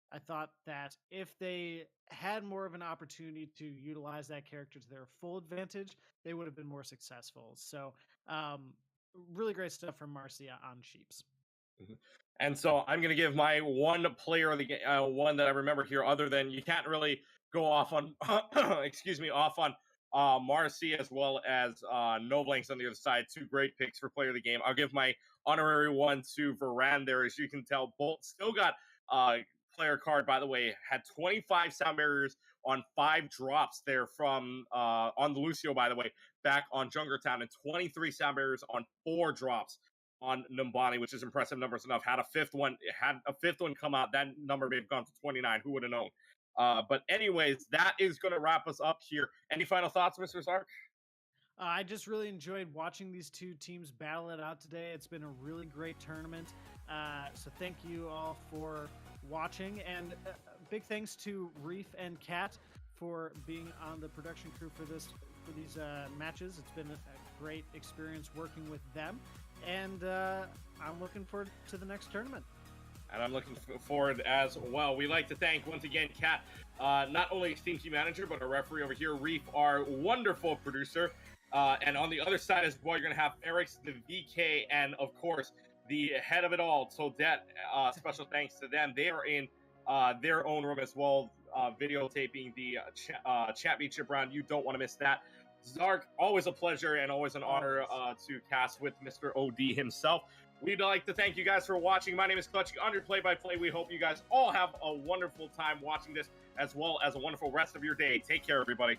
I thought that if they had more of an opportunity to utilize that character to their full advantage, they would have been more successful. So, um, really great stuff from Marcia on Sheeps. Mhm. And so I'm going to give my one player of the game, one that I remember here, other than you can't really go off on, excuse me, off on Marcy as well as No Blanks on the other side. Two great picks for player of the game. I'll give my honorary one to Varan there. As you can tell, Bolt still got player card, by the way, had 25 sound barriers on 5 drops there from on the Lucio, by the way, back on Jungertown, and 23 sound barriers on 4 drops on Numbani, which is impressive numbers enough. Had a fifth one come out, that number may have gone to 29. Who would have known? But anyways, that is going to wrap us up here. Any final thoughts, Mr. Sark? I just really enjoyed watching these two teams battle it out today. It's been a really great tournament. So thank you all for watching, and big thanks to Reef and Kat for being on the production crew for these matches. It's been a great experience working with them, and I'm looking forward to the next tournament. And I'm looking forward as well. We like to thank once again Kat, not only team manager, but our referee over here, Reef, our wonderful producer. And on the other side as well, you're going to have Eric, the VK, and of course, the head of it all. So that special thanks to them. They are in their own room as well, videotaping the championship round. You don't want to miss that. Zark, always a pleasure and always an honor to cast with Mr. OD himself. We'd like to thank you guys for watching. My name is Clutch, under play-by-play. We hope you guys all have a wonderful time watching this, as well as a wonderful rest of your day. Take care, everybody.